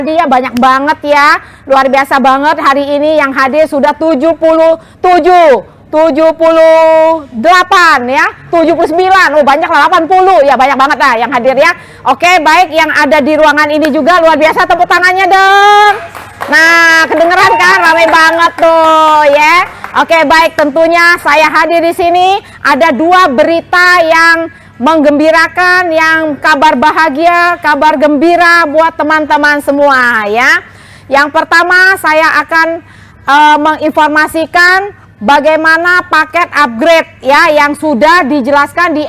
hadiah banyak banget ya. Luar biasa banget hari ini yang hadir sudah 78 ya, 79, oh banyak lah, 80 ya, banyak banget lah yang hadir ya. Oke, baik, yang ada di ruangan ini juga luar biasa, tepuk tangannya dong. Nah, kedengeran kan, ramai banget tuh ya. Oke, baik, tentunya saya hadir di sini ada dua berita yang menggembirakan, yang kabar bahagia, kabar gembira buat teman-teman semua ya. Yang pertama saya akan menginformasikan bagaimana paket upgrade ya yang sudah dijelaskan di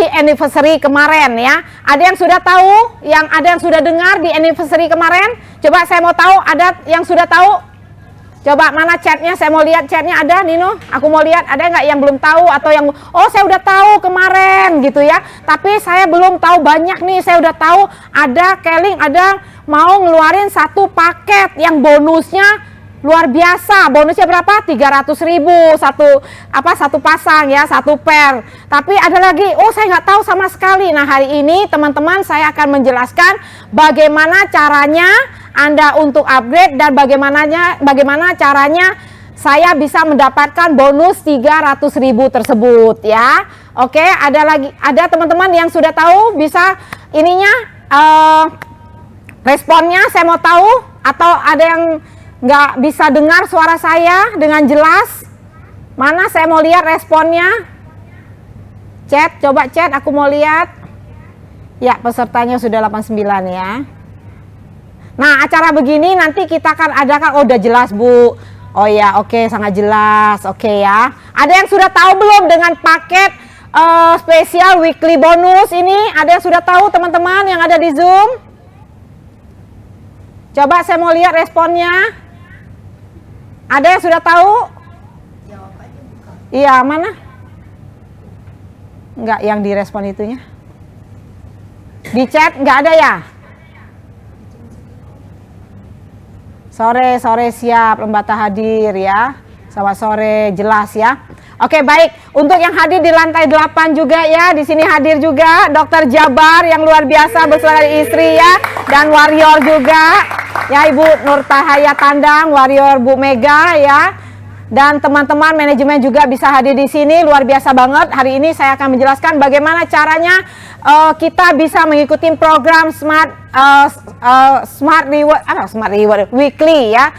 anniversary kemarin ya. Ada yang sudah tahu? Yang ada yang sudah dengar di anniversary kemarin? Coba saya mau tahu, ada yang sudah tahu? Coba mana chatnya, saya mau lihat chatnya, ada Nino? Aku mau lihat, ada nggak yang belum tahu atau yang oh saya udah tahu kemarin gitu ya. Tapi saya belum tahu banyak nih, saya udah tahu ada Keling, ada mau ngeluarin satu paket yang bonusnya luar biasa. Bonusnya berapa? 300.000 satu pasang ya, satu pair. Tapi ada lagi, oh saya nggak tahu sama sekali. Nah hari ini teman-teman saya akan menjelaskan bagaimana caranya Anda untuk upgrade dan bagaimana caranya saya bisa mendapatkan bonus 300.000 tersebut ya. Oke, ada teman-teman yang sudah tahu bisa ininya responnya saya mau tahu, atau ada yang nggak bisa dengar suara saya dengan jelas? Mana saya mau lihat responnya. Chat, coba chat, aku mau lihat. Ya, pesertanya sudah 89 ya. Nah, acara begini nanti kita akan adakan, oh udah jelas Bu. Oh ya, oke, sangat jelas. Oke ya. Ada yang sudah tahu belum dengan paket spesial weekly bonus ini? Ada yang sudah tahu teman-teman yang ada di Zoom? Coba saya mau lihat responnya. Ada yang sudah tahu? Jawab aja bukan. Iya, mana? Enggak, yang direspon itunya. Di chat enggak ada ya? Sore siap, Lembata hadir ya. Selamat sore, jelas ya. Oke, baik. Untuk yang hadir di lantai 8 juga ya, di sini hadir juga Dokter Jabar yang luar biasa bersama istri ya, dan warrior juga. Ya, Ibu Nur Tahaya Tandang, warrior Bu Mega ya. Dan teman-teman manajemen juga bisa hadir di sini, luar biasa banget. Hari ini saya akan menjelaskan bagaimana caranya kita bisa mengikuti program Smart Reward Weekly ya.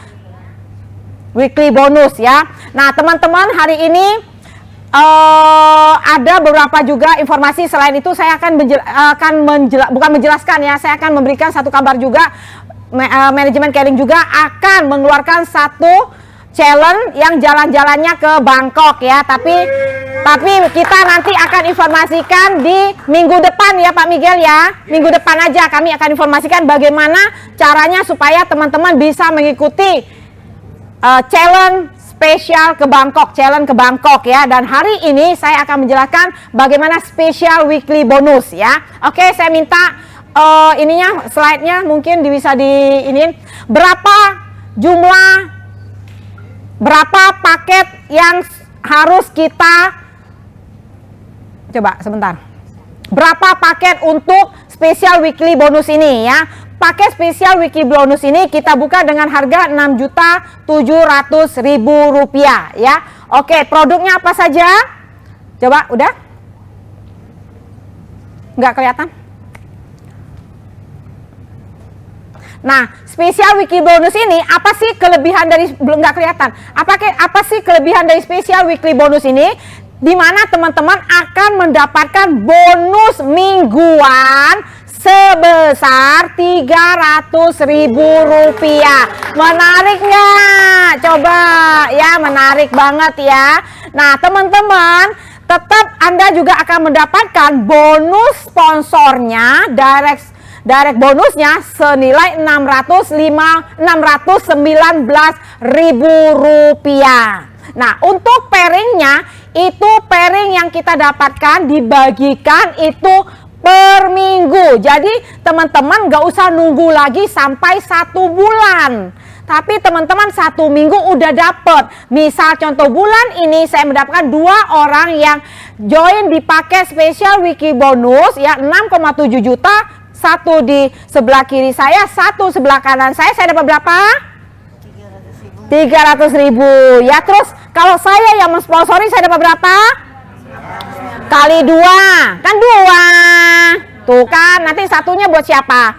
Weekly bonus ya. Nah, teman-teman hari ini ada beberapa juga informasi. Selain itu saya akan bukan menjelaskan ya, saya akan memberikan satu kabar juga. Manajemen Keling juga akan mengeluarkan satu challenge yang jalan-jalannya ke Bangkok ya, tapi kita nanti akan informasikan di minggu depan ya Pak Miguel ya. Minggu depan aja kami akan informasikan bagaimana caranya supaya teman-teman bisa mengikuti challenge spesial ke Bangkok, challenge ke Bangkok ya. Dan hari ini saya akan menjelaskan bagaimana spesial weekly bonus ya. Oke, saya minta ininya slide-nya mungkin bisa diinin. Berapa paket yang harus kita coba sebentar. Berapa paket untuk spesial weekly bonus ini ya? Paket spesial weekly bonus ini kita buka dengan harga Rp6.700.000 ya. Oke, produknya apa saja? Coba, udah? Nggak kelihatan? Nah, spesial weekly bonus ini apa sih kelebihan dari, belum nggak kelihatan? Apa sih kelebihan dari spesial weekly bonus ini? Di mana teman-teman akan mendapatkan bonus mingguan sebesar Rp300.000. Menarik nggak? Coba ya, menarik banget ya. Nah, teman-teman, tetap Anda juga akan mendapatkan bonus sponsornya, direct bonusnya senilai Rp619.000. Nah, untuk pairingnya, itu pairing yang kita dapatkan dibagikan itu per minggu. Jadi teman-teman gak usah nunggu lagi sampai 1 bulan. Tapi teman-teman 1 minggu udah dapet. Misal contoh bulan ini saya mendapatkan 2 orang yang join di paket spesial weekly bonus ya, 6,7 juta satu di sebelah kiri saya, satu sebelah kanan saya dapat berapa? 300.000 ya. Terus kalau saya yang mensponsori saya dapat berapa? Kali 2 kan 2 tuh kan, nanti satunya buat siapa?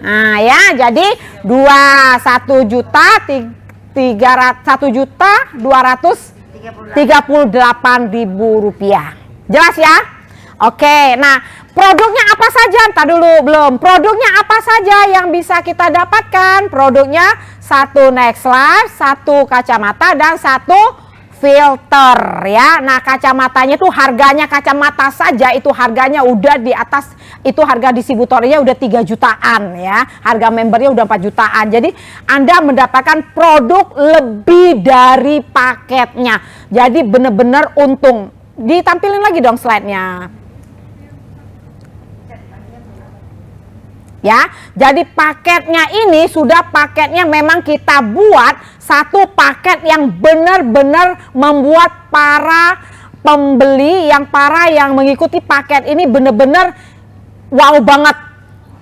Nah ya, jadi 1.238.000 rupiah. Jelas ya? Oke, nah produknya apa saja? Entar dulu, belum. Produknya apa saja yang bisa kita dapatkan? Produknya 1 Next Life, 1 kacamata, dan 1 filter ya. Nah kacamatanya tuh harganya, kacamata saja itu harganya udah di atas, itu harga distributornya udah 3 jutaan ya. Harga membernya udah 4 jutaan. Jadi Anda mendapatkan produk lebih dari paketnya. Jadi bener-bener untung. Ditampilin lagi dong slide-nya. Ya, jadi paketnya ini sudah paketnya memang kita buat satu paket yang benar-benar membuat para pembeli yang mengikuti paket ini benar-benar wow banget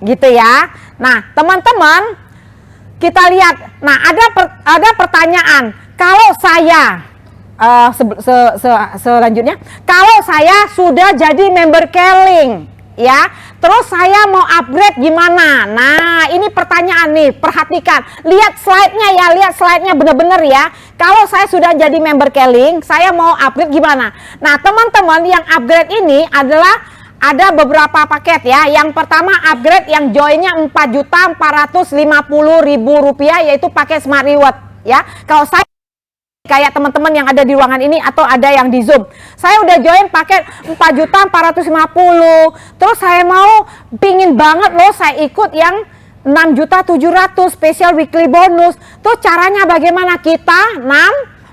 gitu ya. Nah, teman-teman kita lihat. Nah, ada pertanyaan. Kalau saya selanjutnya, kalau saya sudah jadi member Keling ya, terus saya mau upgrade gimana? Nah ini pertanyaan nih, perhatikan, lihat slide-nya ya, lihat slide-nya bener-bener ya. Kalau saya sudah jadi member Keling, saya mau upgrade gimana? Nah teman-teman, yang upgrade ini adalah ada beberapa paket ya. Yang pertama upgrade yang joinnya 4.450.000 rupiah, yaitu paket Smart Reward ya. Kalau saya kayak teman-teman yang ada di ruangan ini atau ada yang di Zoom, saya udah join paket 4.450.000, terus saya mau pingin banget loh saya ikut yang 6.700.000 special weekly bonus. Tuh caranya bagaimana? Kita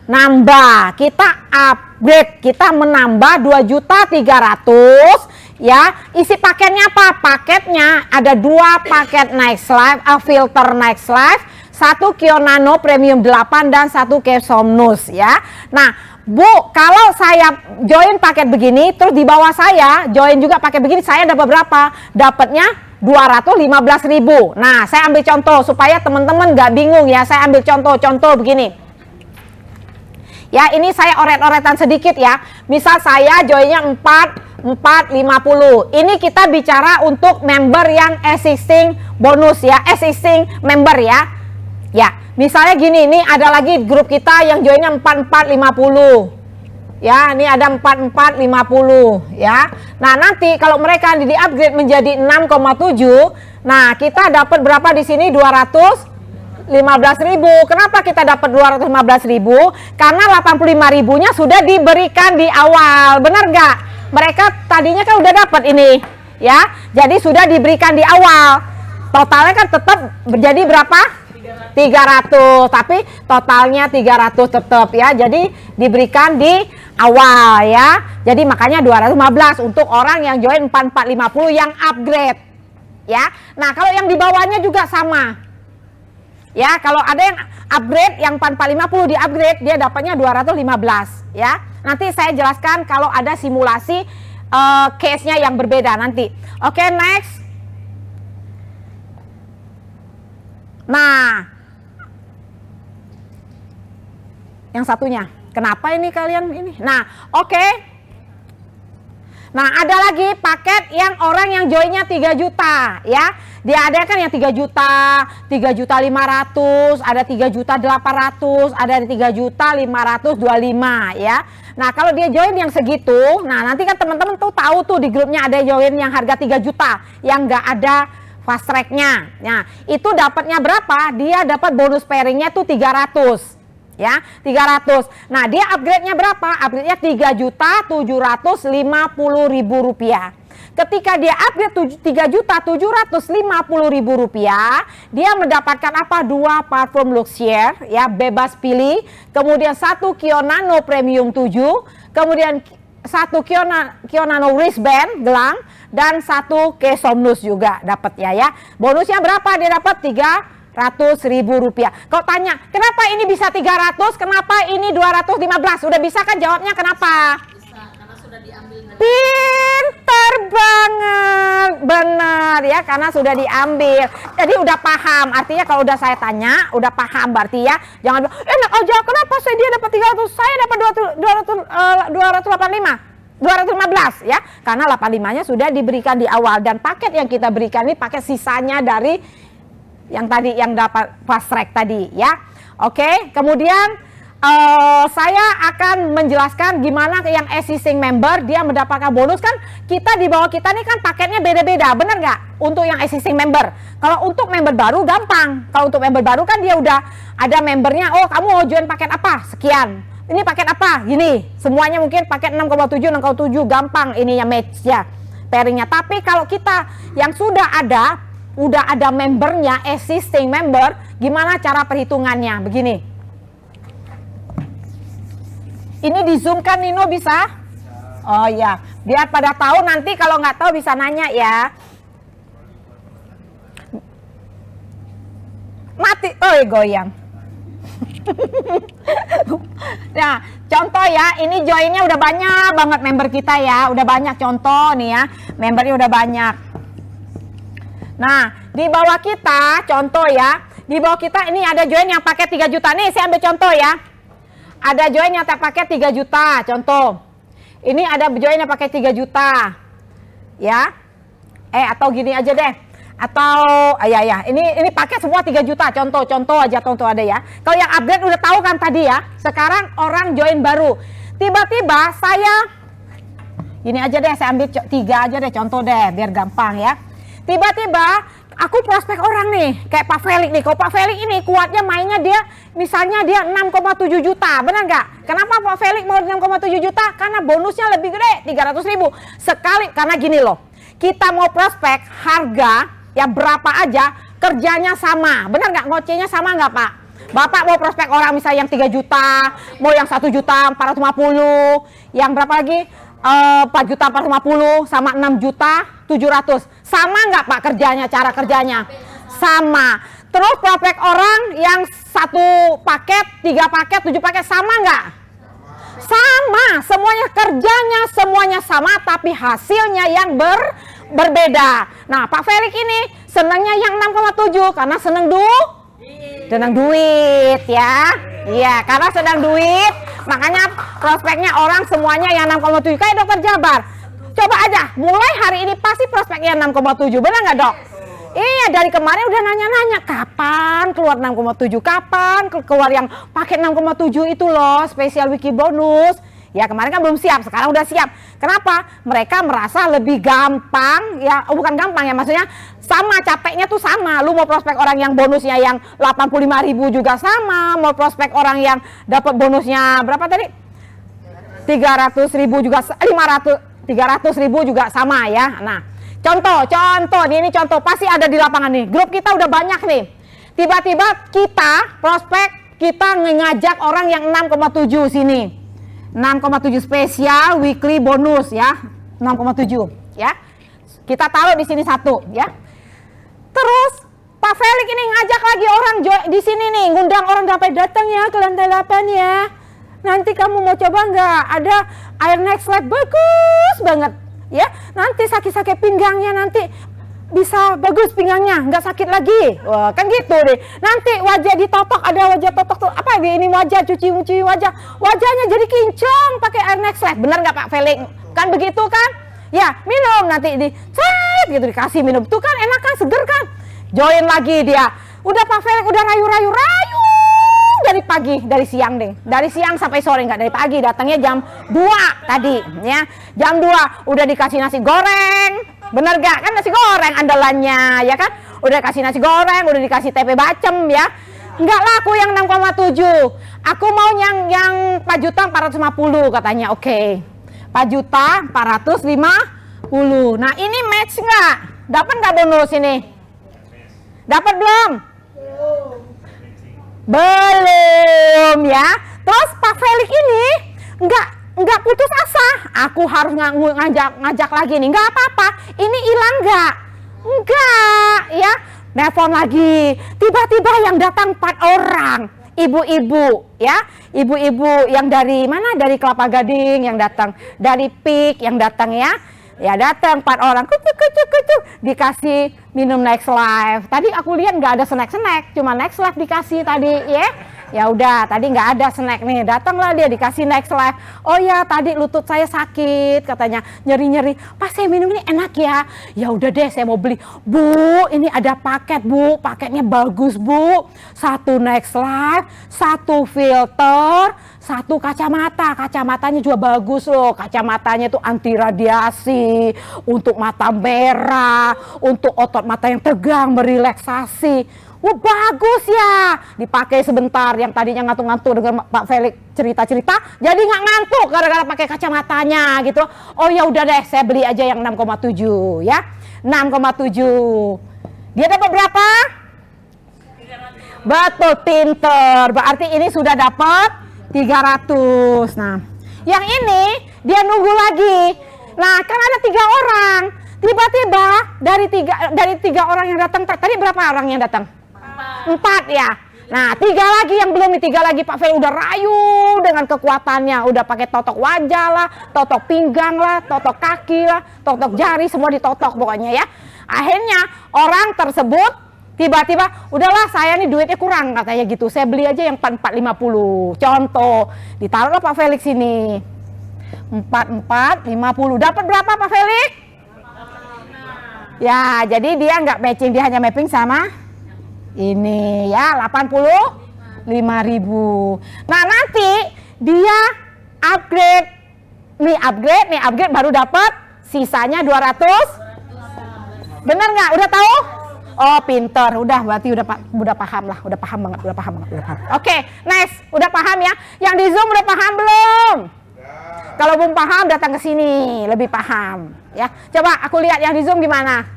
nambah, kita upgrade, kita menambah 2.300.000 ya. Isi paketnya apa? Paketnya ada 2 paket Next Life, filter Next Life, 1 Kio Nano Premium 8 dan 1 Somnus ya. Nah Bu, kalau saya join paket begini, terus di bawah saya join juga paket begini, saya dapat berapa? Dapatnya 215.000. Nah saya ambil contoh supaya teman-teman nggak bingung ya. Saya ambil contoh begini ya. Ini saya oret-oretan sedikit ya. Misal saya joinnya 450. Ini kita bicara untuk member yang existing bonus ya, existing member ya. Ya, misalnya gini, ini ada lagi grup kita yang joinnya 4450. Ya, ini ada 4450 ya. Nah, nanti kalau mereka di-upgrade menjadi 6,7, nah kita dapat berapa di sini? 215.000. Kenapa kita dapat 215.000? Karena 85.000-nya sudah diberikan di awal. Benar nggak? Mereka tadinya kan udah dapat ini ya. Jadi sudah diberikan di awal. Totalnya kan tetap menjadi berapa? 300, tapi totalnya 300 tetap ya. Jadi diberikan di awal ya. Jadi makanya 215 untuk orang yang join 4450 yang upgrade ya. Nah, kalau yang di bawahnya juga sama. Ya, kalau ada yang upgrade yang 4450 di upgrade, dia dapatnya 215 ya. Nanti saya jelaskan kalau ada simulasi case-nya yang berbeda nanti. Oke, next. Nah, yang satunya, kenapa ini kalian ini? Nah, oke. Nah, ada lagi paket yang orang yang joinnya 3 juta ya. Dia ada kan yang 3 juta, 3.500.000, ada 3.800.000, ada 3.525.000 ya. Nah, kalau dia join yang segitu, nah nanti kan teman-teman tuh tahu tuh di grupnya ada join yang harga 3 juta yang nggak ada fast tracknya. Nah, itu dapatnya berapa? Dia dapat bonus pairingnya tuh 300. Ya, 300. Nah, dia upgrade-nya berapa? Upgrade-nya 3.750.000 rupiah. Ketika dia upgrade 3.750.000 rupiah, dia mendapatkan apa? 2 parfum Luxier ya, bebas pilih, kemudian 1 Kio Nano Premium 7, kemudian 1 Kio Nano wristband gelang, dan 1 Somnus juga dapat ya. Bonusnya berapa? Dia dapat 300.000 rupiah. Kau tanya, kenapa ini bisa 300, kenapa ini 215? Udah bisa kan jawabnya kenapa? Bisa, karena sudah diambil. Pinter banget, benar ya, karena sudah diambil. Jadi udah paham, artinya kalau udah saya tanya, udah paham berarti ya. Jangan bilang, enak aja, kenapa dia dapat 300, saya dapat 215 ya, karena 85-nya sudah diberikan di awal, dan paket yang kita berikan ini paket sisanya dari yang tadi yang dapat fast track tadi ya. Oke, kemudian saya akan menjelaskan gimana yang existing member dia mendapatkan bonus. Kan kita di bawah kita nih kan paketnya beda-beda, bener nggak? Untuk yang existing member. Kalau untuk member baru gampang. Kalau untuk member baru kan dia udah ada membernya. Oh, kamu mau join paket apa? Sekian. Ini paket apa? Gini. Semuanya mungkin paket 6,7, 6,7 gampang ininya match ya, pairingnya. Tapi kalau kita yang sudah ada membernya, existing member, gimana cara perhitungannya? Begini. Ini di zoom kan Nino bisa? Oh ya, biar pada tahu, nanti kalau nggak tahu bisa nanya ya. Mati, goyang. Nah, contoh ya, ini joinnya udah banyak banget member kita ya, udah banyak contoh nih ya, membernya udah banyak. Nah, di bawah kita, contoh ya, di bawah kita ini ada join yang pakai 3 juta. Nih, saya ambil contoh ya. Ada join yang pakai 3 juta, contoh. Ini ada join yang pakai 3 juta. Ya. Atau gini aja deh. Atau ini pakai semua 3 juta, contoh ada ya. Kalau yang upgrade udah tahu kan tadi ya. Sekarang orang join baru. Tiba-tiba saya gini aja deh, saya ambil 3 aja deh, contoh deh biar gampang ya. Tiba-tiba aku prospek orang nih, kayak Pak Felix nih. Kalau Pak Felix ini kuatnya mainnya dia, misalnya dia 6,7 juta, benar nggak? Kenapa Pak Felix mau 6,7 juta? Karena bonusnya lebih gede, 300.000 sekali. Karena gini loh, kita mau prospek harga ya berapa aja, kerjanya sama, benar nggak? Ngocehnya sama nggak Pak? Bapak mau prospek orang misalnya yang 3 juta, mau yang 1 juta 450, yang berapa lagi? 4 juta 450 sama 6 juta 700. Sama nggak Pak kerjanya, cara kerjanya? Sama. Terus prospek orang yang 1 paket, 3 paket, 7 paket, sama nggak? Sama. Semuanya kerjanya semuanya sama, tapi hasilnya yang berbeda. Nah, Pak Felix ini senangnya yang 6,7 karena senang duit ya. Iya, karena senang duit, makanya prospeknya orang semuanya yang 6,7. Kayak Dokter Jabar. Coba aja, mulai hari ini pasti prospeknya 6,7. Benar nggak Dok? Iya, dari kemarin udah nanya-nanya kapan keluar 6,7, kapan keluar yang paket 6,7 itu loh, spesial wiki bonus. Ya kemarin kan belum siap, sekarang udah siap. Kenapa? Mereka merasa lebih gampang, ya bukan gampang ya, maksudnya sama, capeknya tuh sama. Lu mau prospek orang yang bonusnya yang 85.000 juga sama, mau prospek orang yang dapat bonusnya berapa tadi? 300.000 juga, 300.000 juga sama ya. Nah, contoh, ini contoh pasti ada di lapangan nih. Grup kita udah banyak nih. Tiba-tiba kita prospek, kita ngajak orang yang 6,7 sini. 6,7 spesial weekly bonus ya, 6,7 ya. Kita taruh di sini 1 ya. Terus Pak Felix ini ngajak lagi orang di sini nih, ngundang orang sampai datang ya ke lantai 8 ya. Nanti kamu mau coba nggak? Ada Air Next Lab bagus banget ya. Nanti sakit-sakit pinggangnya nanti bisa bagus pinggangnya, nggak sakit lagi. Wah, kan gitu deh. Nanti wajah ditotok, ada wajah totok tuh apa ini wajah, cuci wajah, wajahnya jadi kinclong pakai Air Next Lab. Bener nggak Pak Felix? Kan begitu kan? Ya, minum nanti gitu dikasih minum. Tuh kan enak kan, seger kan? Join lagi dia. Udah Pak Felix udah rayu dari pagi, dari siang deh. Dari siang sampai sore, nggak dari pagi, datangnya jam 2 tadi ya. Jam 2 udah dikasih nasi goreng. Bener gak? Kan nasi goreng andalannya ya kan? Udah kasih nasi goreng, udah dikasih tempe bacem ya. Enggak laku yang 6,7. Aku mau yang 4 juta 450 katanya. Oke. 4 juta 450. Nah, ini match nggak? Dapat nggak bonus ini? Dapat belum? Belum ya. Terus Pak Felix ini enggak putus asa. Aku harus ngajak lagi nih. Enggak apa-apa. Ini hilang enggak? Enggak ya. Nelfon lagi. Tiba-tiba yang datang 4 orang. Ibu-ibu ya. Ibu-ibu yang dari mana? Dari Kelapa Gading yang datang. Dari PIK yang datang ya. Ya datang 4 orang, kucuk, dikasih minum Next Life. Tadi aku lihat nggak ada snack, cuma Next Life dikasih tadi, ya. Ya udah, tadi nggak ada snack nih. Datanglah dia dikasih Next Life. Oh ya, tadi lutut saya sakit, katanya nyeri-nyeri. Pas saya minum ini enak ya. Ya udah deh, saya mau beli. Bu, ini ada paket bu, paketnya bagus bu. 1 Next Life, 1 filter, 1 kacamata. Kacamatanya juga bagus loh. Kacamatanya tuh anti radiasi, untuk mata merah, untuk otot mata yang tegang, merelaksasi. Wah bagus ya, dipakai sebentar. Yang tadinya ngantuk-ngantuk dengan Pak Felix cerita-cerita, jadi nggak ngantuk gara-gara pakai kacamatanya gitu. Oh ya udah deh, saya beli aja yang 6,7 ya, 6,7. Dia dapat berapa? 300. Betul, pinter. Berarti ini sudah dapat 300. Nah, yang ini dia nunggu lagi. Nah, kan ada 3 orang. Tiba-tiba dari tiga orang yang datang, tadi berapa orang yang datang? 4 ya. Nah 3 lagi yang belum nih, 3 lagi Pak Fel udah rayu dengan kekuatannya, udah pakai totok wajah lah, totok pinggang lah, totok kaki lah, totok jari, semua ditotok pokoknya ya. Akhirnya orang tersebut tiba-tiba, udahlah saya nih duitnya kurang katanya gitu, saya beli aja yang 450. Contoh, ditaruhlah Pak Felix ini 450. Dapat berapa Pak Felix? Ya jadi dia nggak matching, dia hanya mapping sama ini ya, 85.000. Nah nanti dia upgrade baru dapat sisanya 200. Bener nggak? Udah tahu? Oh pinter, udah berarti udah paham lah, udah paham banget. Oke, nice, udah paham ya. Yang di Zoom udah paham belum? Kalau belum paham datang ke sini, lebih paham ya. Coba aku lihat yang di Zoom gimana.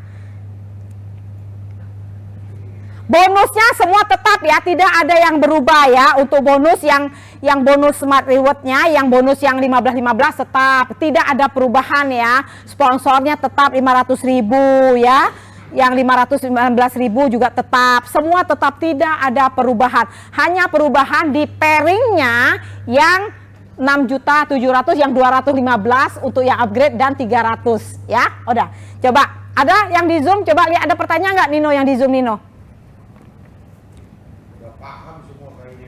Bonusnya semua tetap ya, tidak ada yang berubah ya. Untuk bonus yang bonus Smart Reward-nya, yang bonus yang 15 tetap, tidak ada perubahan ya. Sponsornya tetap 500.000 ya. Yang 519.000 juga tetap. Semua tetap, tidak ada perubahan. Hanya perubahan di pairingnya yang 6.700.000, yang 215 untuk yang upgrade dan 300 ya. Udah. Coba ada yang di Zoom, coba lihat ada pertanyaan nggak Nino, yang di Zoom Nino?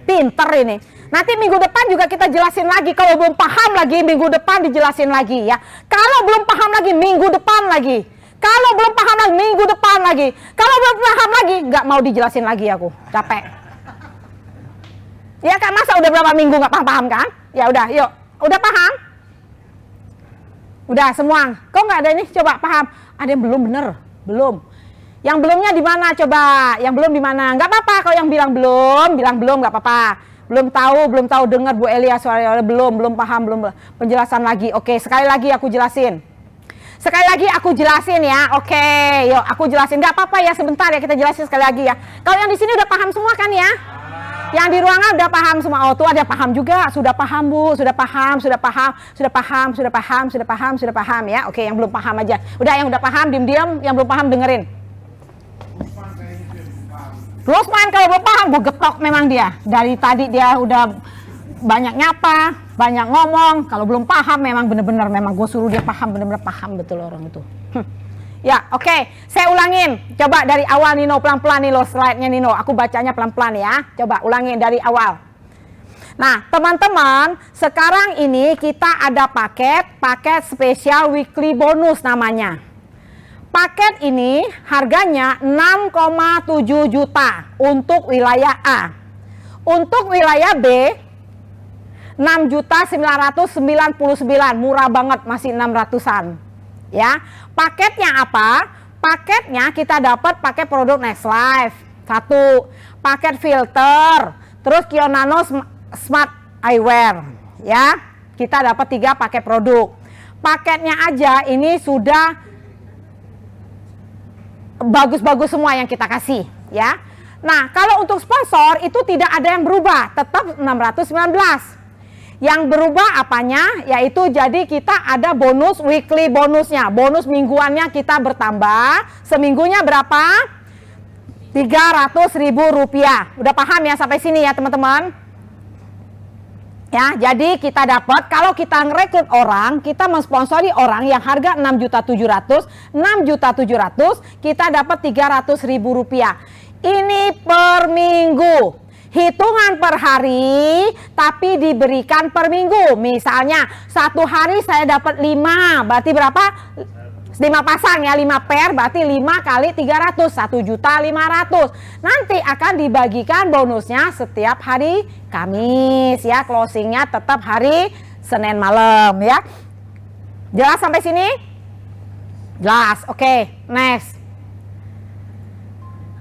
Pinter ini. Nanti minggu depan juga kita jelasin lagi. Kalau belum paham lagi, minggu depan dijelasin lagi ya. Kalau belum paham lagi, minggu depan lagi. Kalau belum paham lagi, minggu depan lagi. Kalau belum paham lagi, nggak mau dijelasin lagi aku. Capek. Ya kan, masa udah berapa minggu nggak paham kan? Ya udah, yuk. Udah paham? Udah semua. Kok nggak ada ini? Coba paham. Ada yang belum bener? Belum. Yang belumnya di mana coba? Yang belum di mana? Nggak apa-apa kalau yang bilang belum nggak apa-apa. Belum tahu dengar Bu Elia suara belum paham, belum penjelasan lagi. Oke, sekali lagi aku jelasin. Ya. Oke, yuk aku jelasin. Nggak apa-apa ya, sebentar ya kita jelasin sekali lagi ya. Kalau yang di sini udah paham semua kan ya? Yang di ruangan udah paham semua. Oh, tuh ada paham juga. Sudah paham Bu, sudah paham ya. Oke, yang belum paham aja. Udah, yang udah paham diam-diam, yang belum paham dengerin. Rosman kalau belum paham gue getok memang dia. Dari tadi dia udah banyak nyapa, banyak ngomong. Kalau belum paham memang bener-bener, memang gue suruh dia paham, bener-bener paham betul orang itu. Ya oke, saya ulangin. Coba dari awal Nino, pelan-pelan nih lo slide-nya Nino. Aku bacanya pelan-pelan ya. Coba ulangin dari awal. Nah teman-teman, sekarang ini kita ada paket spesial weekly bonus namanya. Paket ini harganya 6,7 juta untuk wilayah A. Untuk wilayah B 6.999.000, murah banget, masih 600-an. Ya. Paketnya apa? Paketnya kita dapat pakai produk Next Life 1, paket filter, terus Kionano Smart Eyewear. Ya. Kita dapat 3 paket produk. Paketnya aja ini sudah bagus-bagus semua yang kita kasih ya. Nah kalau untuk sponsor itu tidak ada yang berubah, tetap 619. Yang berubah apanya? Yaitu jadi kita ada bonus weekly bonusnya, bonus mingguannya kita bertambah. Seminggunya berapa? 300.000 rupiah. Udah paham ya sampai sini ya teman-teman? Ya, jadi kita dapat kalau kita ngerekrut orang, kita mensponsori orang yang harga 6.700.000, 6.700.000, kita dapat Rp300.000. Ini per minggu. Hitungan per hari, tapi diberikan per minggu. Misalnya, satu hari saya dapat 5, berarti berapa? 5 pasang ya, 5 pair, berarti 5 kali 300, 1.500.000. Nanti akan dibagikan bonusnya setiap hari Kamis ya, closingnya tetap hari Senin malam ya. Jelas sampai sini? Jelas, oke, next.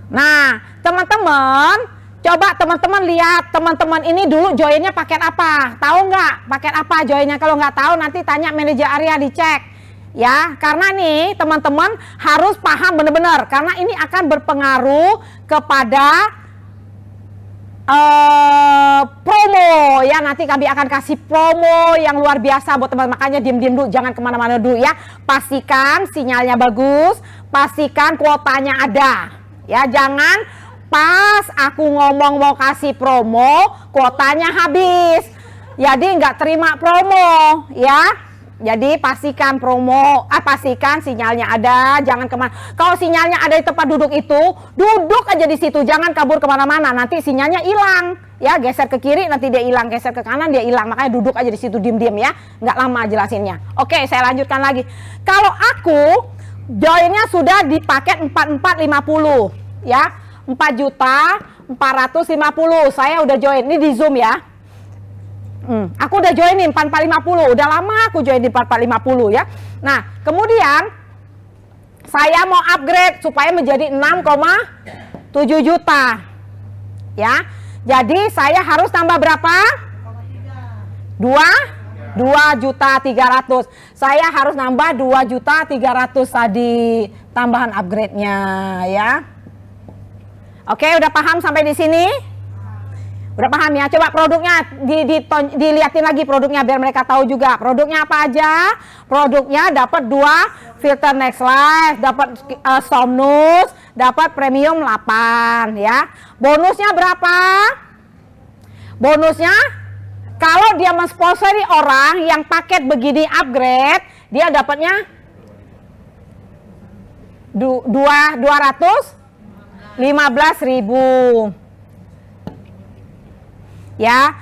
Nah, teman-teman, coba teman-teman lihat, teman-teman ini dulu joinnya paket apa? Tahu nggak paket apa joinnya? Kalau nggak tahu nanti tanya manajer area, dicek. Ya, karena nih teman-teman harus paham benar-benar, karena ini akan berpengaruh kepada promo ya. Nanti kami akan kasih promo yang luar biasa buat teman-teman, makanya diem-diem dulu, jangan kemana-mana dulu ya. Pastikan sinyalnya bagus, pastikan kuotanya ada ya, jangan pas aku ngomong mau kasih promo kuotanya habis, jadi nggak terima promo ya. Jadi pastikan promo, pastikan sinyalnya ada, jangan kemana. Kalau sinyalnya ada di tempat duduk itu, duduk aja di situ, jangan kabur kemana-mana. Nanti sinyalnya hilang, ya geser ke kiri nanti dia hilang, geser ke kanan dia hilang. Makanya duduk aja di situ diem-diem ya, nggak lama jelasinnya. Oke, saya lanjutkan lagi. Kalau aku joinnya sudah di paket 4450, ya 4.450.000 saya udah join. Ini di Zoom ya. Aku udah joinin 4450, udah lama aku join di 4450 ya. Nah, kemudian saya mau upgrade supaya menjadi 6,7 juta. Ya. Jadi saya harus tambah berapa? 2.300.000. Saya harus nambah 2.300.000 tadi tambahan upgrade-nya ya. Oke, udah paham sampai di sini? Udah paham ya? Coba produknya dilihatin lagi produknya biar mereka tahu juga. Produknya apa aja? Produknya dapat 2 filter Next Life, dapat Somnus, dapat premium 8 ya. Bonusnya berapa? Bonusnya kalau dia mensponsori orang yang paket begini upgrade, dia dapatnya 215.000. Ya,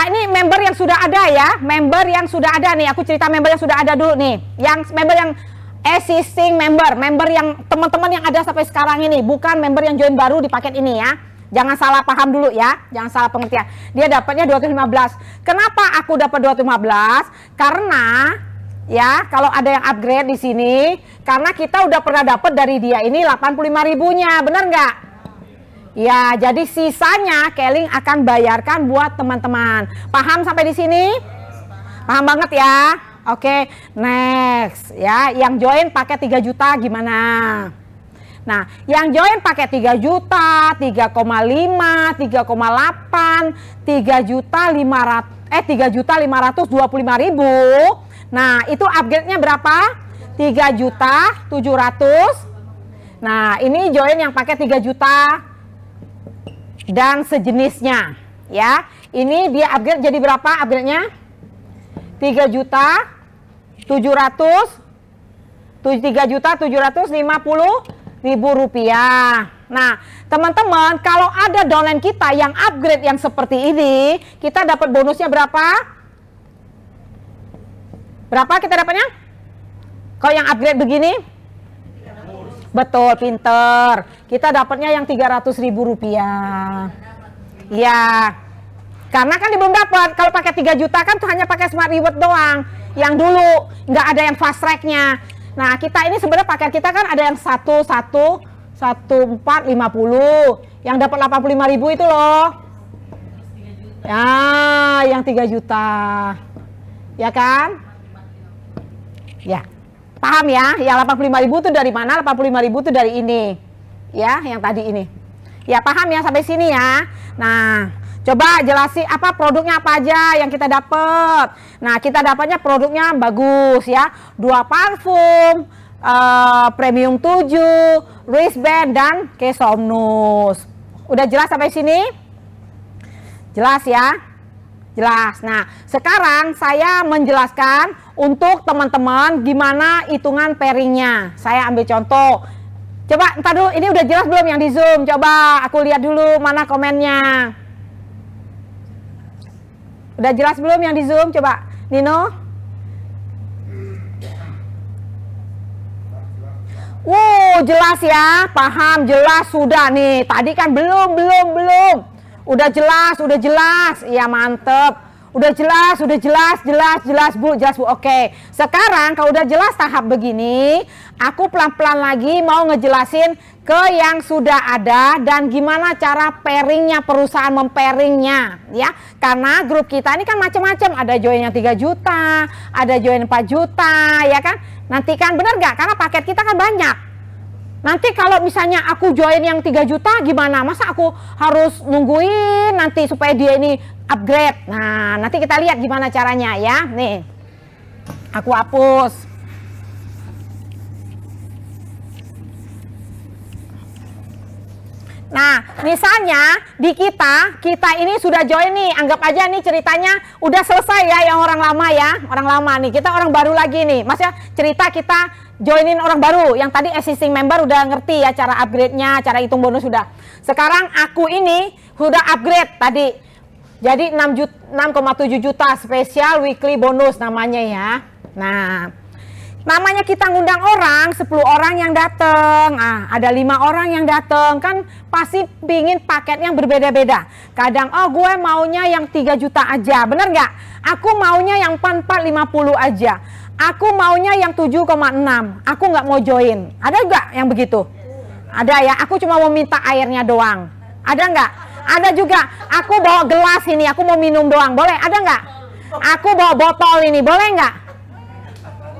ini member yang sudah ada ya, member yang sudah ada nih. Aku cerita member yang sudah ada dulu nih. Yang member yang existing member yang teman-teman yang ada sampai sekarang ini, bukan member yang join baru di paket ini ya. Jangan salah paham dulu ya, jangan salah pengertian. Dia dapatnya 215. Kenapa aku dapat 215? Karena ya, kalau ada yang upgrade di sini, karena kita udah pernah dapat dari dia ini 85.000-nya, benar nggak? Ya, jadi sisanya Keling akan bayarkan buat teman-teman. Paham sampai di sini? Paham banget ya? Oke, next ya. Yang join pakai 3 juta gimana? Nah, yang join pakai 3 juta, 3,5, 3,8, 3.525.000. Nah, itu upgrade-nya berapa? 3.700.000. Nah, ini join yang pakai 3 juta dan sejenisnya ya. Ini dia upgrade jadi berapa upgrade-nya? 3.750.000 rupiah. Nah, teman-teman, kalau ada downline kita yang upgrade yang seperti ini, kita dapat bonusnya berapa? Berapa kita dapatnya? Kalau yang upgrade begini? Betul, pinter. Kita dapatnya yang 300.000 rupiah. Ya, karena kan dia belum dapat. Kalau pakai 3 juta kan tuh hanya pakai Smart Reward doang. Yang dulu nggak ada yang fast track-nya. Nah, kita ini sebenarnya paket kita kan ada yang 1450, yang dapat 85.000 itu loh. Ya, yang 3 juta. Ya kan? Ya. Paham ya? Yang 85.000 itu dari mana? 85.000 itu dari ini. Ya, yang tadi ini. Ya, paham ya sampai sini ya. Nah, coba jelasin apa produknya apa aja yang kita dapat. Nah, kita dapatnya produknya bagus ya. 2 parfum, premium 7, wristband dan Somnus. Udah jelas sampai sini? Jelas ya? Jelas. Nah, sekarang saya menjelaskan untuk teman-teman gimana hitungan pairingnya. Saya ambil contoh. Coba, entar dulu, ini udah jelas belum yang di Zoom? Coba aku lihat dulu mana komennya. Udah jelas belum yang di Zoom? Coba, Nino. Jelas ya, paham, jelas, sudah nih. Tadi kan belum. Udah jelas. Iya, mantep. Udah jelas, jelas Bu. Oke. Sekarang kalau udah jelas tahap begini, aku pelan-pelan lagi mau ngejelasin ke yang sudah ada dan gimana cara pairingnya, perusahaan mempairingnya, ya. Karena grup kita ini kan macam-macam, ada join yang 3 juta, ada join 4 juta, ya kan. Nanti kan bener gak? Karena paket kita kan banyak. Nanti kalau misalnya aku join yang 3 juta gimana? Masa aku harus nungguin nanti supaya dia ini upgrade? Nah, nanti kita lihat gimana caranya ya. Nih, aku hapus. Nah, misalnya di kita ini sudah join nih, anggap aja nih ceritanya udah selesai ya yang orang lama ya, orang lama nih, kita orang baru lagi nih, maksudnya cerita kita joinin orang baru, yang tadi existing member udah ngerti ya cara upgrade-nya, cara hitung bonus sudah. Sekarang aku ini sudah upgrade tadi, jadi 6,7 juta spesial weekly bonus namanya ya. Nah, namanya kita ngundang orang, 10 orang yang datang, ada 5 orang yang datang, kan pasti pingin paket yang berbeda-beda. Kadang, oh gue maunya yang 3 juta aja, bener nggak? Aku maunya yang 450 aja. Aku maunya yang 7,6, aku nggak mau join. Ada nggak yang begitu? Ada ya, aku cuma mau minta airnya doang. Ada nggak? Ada juga, aku bawa gelas ini, aku mau minum doang, boleh? Ada nggak? Aku bawa botol ini, boleh nggak?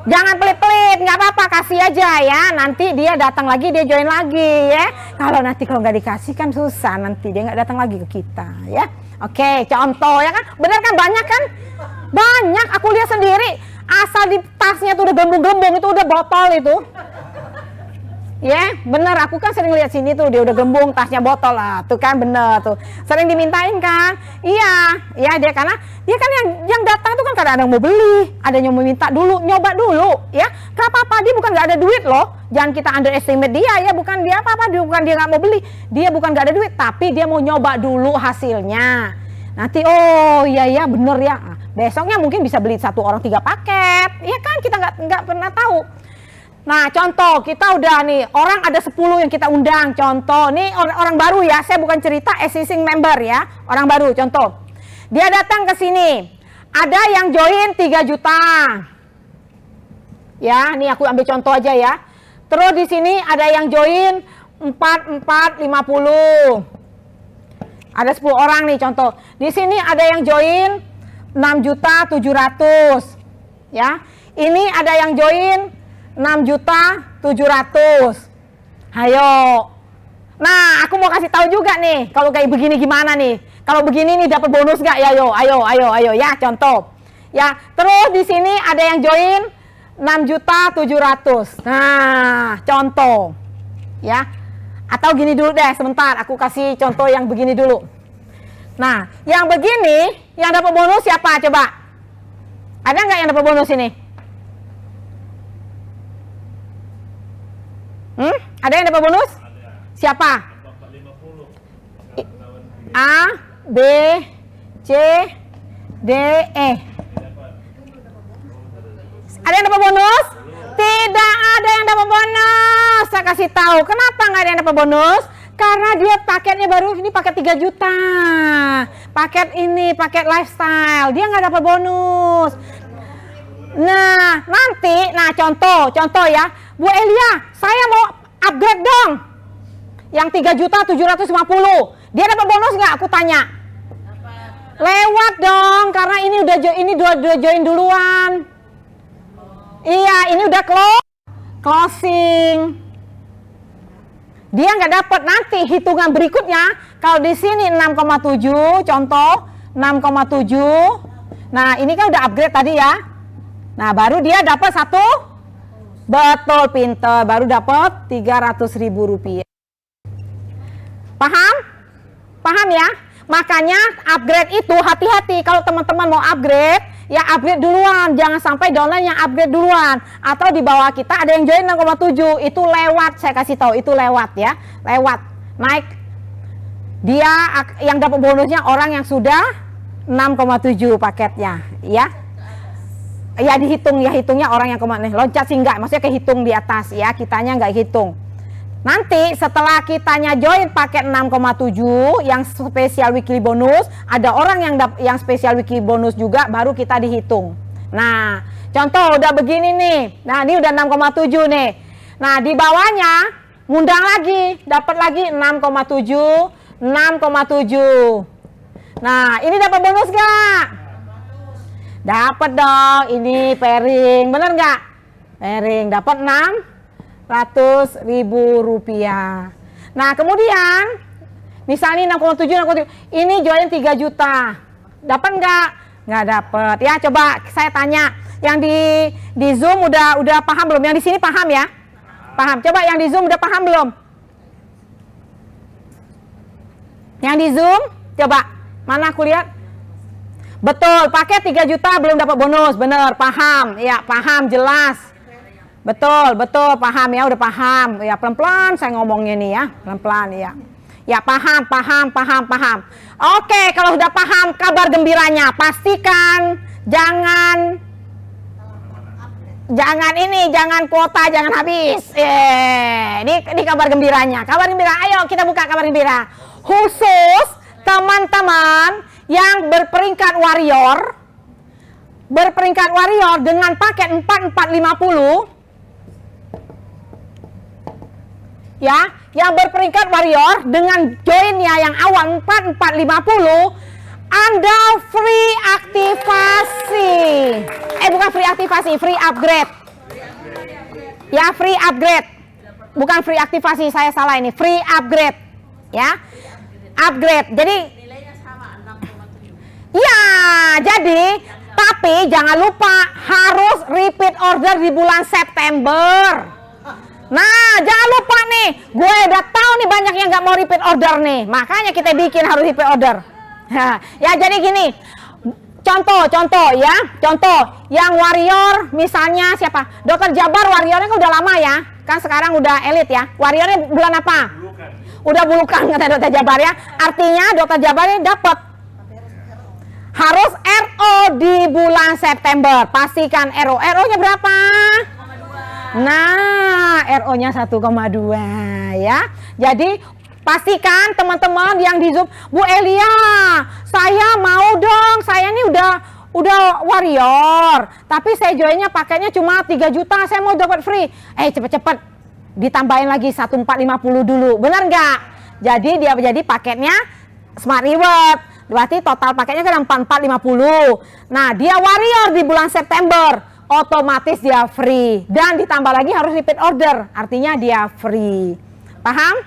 Jangan pelit-pelit, nggak apa-apa, kasih aja ya. Nanti dia datang lagi, dia join lagi ya. Kalau nggak dikasih kan susah, nanti dia nggak datang lagi ke kita ya. Oke, contoh ya kan, bener kan, banyak kan? Banyak, aku lihat sendiri. Asal di tasnya tuh udah gembung-gembung, itu udah botol itu. Ya, bener, aku kan sering lihat sini tuh, dia udah gembung, tasnya botol lah. Tuh kan bener tuh. Sering dimintain kan? Iya, dia karena dia kan yang datang tuh kan kadang-kadang mau beli, ada yang mau minta dulu, nyoba dulu, ya. Gak apa-apa, dia bukan nggak ada duit loh. Jangan kita underestimate dia ya, bukan dia apa-apa, bukan dia nggak mau beli. Dia bukan nggak ada duit, tapi dia mau nyoba dulu hasilnya. Nanti oh iya bener ya, besoknya mungkin bisa beli 1 orang 3 paket, ya kan, kita nggak pernah tahu. Nah, contoh kita udah nih, orang ada 10 yang kita undang, contoh nih orang baru ya, saya bukan cerita existing member ya, orang baru. Contoh dia datang ke sini, ada yang join 3 juta ya, nih aku ambil contoh aja ya. Terus di sini ada yang join 4,450. Ada 10 orang nih contoh. Di sini ada yang join 6.700.000 ya. Ini ada yang join 6.700.000. Hayo. Nah, aku mau kasih tahu juga nih, kalau kayak begini gimana nih? Kalau begini nih dapat bonus nggak ya? Ayo ya, contoh. Ya, terus di sini ada yang join 6.700.000. Nah, contoh. Ya. Atau gini dulu deh, sebentar, aku kasih contoh yang begini dulu. Nah, yang begini, yang dapat bonus siapa? Coba. Ada nggak yang dapat bonus ini? Ada yang dapat bonus? Siapa? A, B, C, D, E. Ada yang dapat bonus? Tidak ada yang dapat bonus. Saya kasih tahu kenapa nggak ada yang dapat bonus. Karena dia paketnya baru, ini paket 3 juta. Paket ini, paket lifestyle, dia nggak dapat bonus. Nah, nanti, contoh ya, Bu Elia, saya mau upgrade dong. Yang 3.750.000, dia dapat bonus nggak? Aku tanya. Lewat dong, karena ini udah join duluan. Iya, ini udah closing. Dia nggak dapat, nanti hitungan berikutnya. Kalau di sini 6,7, contoh 6,7. Nah, ini kan udah upgrade tadi ya. Nah, baru dia dapat 1. Betul, pinter. Baru dapat 300.000 rupiah. Paham? Paham ya? Makanya upgrade itu hati-hati kalau teman-teman mau upgrade, ya upgrade duluan, jangan sampai downline yang upgrade duluan. Atau di bawah kita ada yang join 6,7, itu lewat, saya kasih tahu itu lewat ya, lewat naik. Dia yang dapat bonusnya orang yang sudah 6,7 paketnya, ya. Ya dihitung, ya hitungnya orang yang kemana, loncat sih enggak, maksudnya kehitung di atas ya, kitanya enggak hitung. Nanti setelah kitanya join paket 6,7 yang spesial weekly bonus, ada orang yang spesial weekly bonus juga, baru kita dihitung. Nah, contoh udah begini nih. Nah, ini udah 6,7 nih. Nah, di bawahnya ngundang lagi, dapat lagi 6,7, 6,7. Nah, ini dapat bonus gak? Dapat dong, ini pairing, bener nggak? Pairing dapat 600.000 rupiah. Nah kemudian, misalnya 6,7, ini join 3 juta, dapat nggak? Nggak dapat. Ya coba saya tanya, yang di Zoom udah paham belum? Yang di sini paham ya? Paham. Coba yang di Zoom udah paham belum? Yang di Zoom, coba mana aku lihat? Betul, pakai 3 juta belum dapat bonus, bener, paham, ya paham, jelas, betul, paham ya, udah paham, ya pelan-pelan saya ngomongnya nih ya, pelan-pelan ya, paham. Oke, kalau udah paham kabar gembiranya, pastikan jangan kuota, jangan habis. Ini kabar gembiranya, ayo kita buka kabar gembira, khusus teman-teman yang berperingkat warrior dengan paket 4450 ya, yang berperingkat warrior dengan joinnya yang awal 4450, Anda free aktivasi, bukan free aktivasi, free upgrade ya, free upgrade, bukan free aktivasi, saya salah, ini free upgrade ya, upgrade. Jadi ya, jadi tapi jangan lupa harus repeat order di bulan September. Nah, jangan lupa nih, gue udah tahu nih banyak yang nggak mau repeat order nih, makanya kita bikin harus repeat order. Ya jadi gini, contoh yang warrior misalnya siapa? Dokter Jabar warriornya kan udah lama ya, kan sekarang udah elit ya. Warriornya bulan apa? Udah bulukan kata Dokter Jabar ya. Artinya Dokter Jabarnya dapat. Harus RO di bulan September. Pastikan RO-nya berapa? 1,2. Nah, RO-nya 1,2 ya. Jadi pastikan teman-teman yang di Zoom, Bu Elia, saya mau dong, saya ini udah warrior, tapi saya joinnya paketnya cuma 3 juta, saya mau dapat free. Cepet-cepet ditambahin lagi 1450 dulu, bener nggak? Jadi dia jadi paketnya Smart Reward. Berarti total paketnya kan 4450. Nah, dia warrior di bulan September, otomatis dia free. Dan ditambah lagi harus repeat order, artinya dia free. Paham?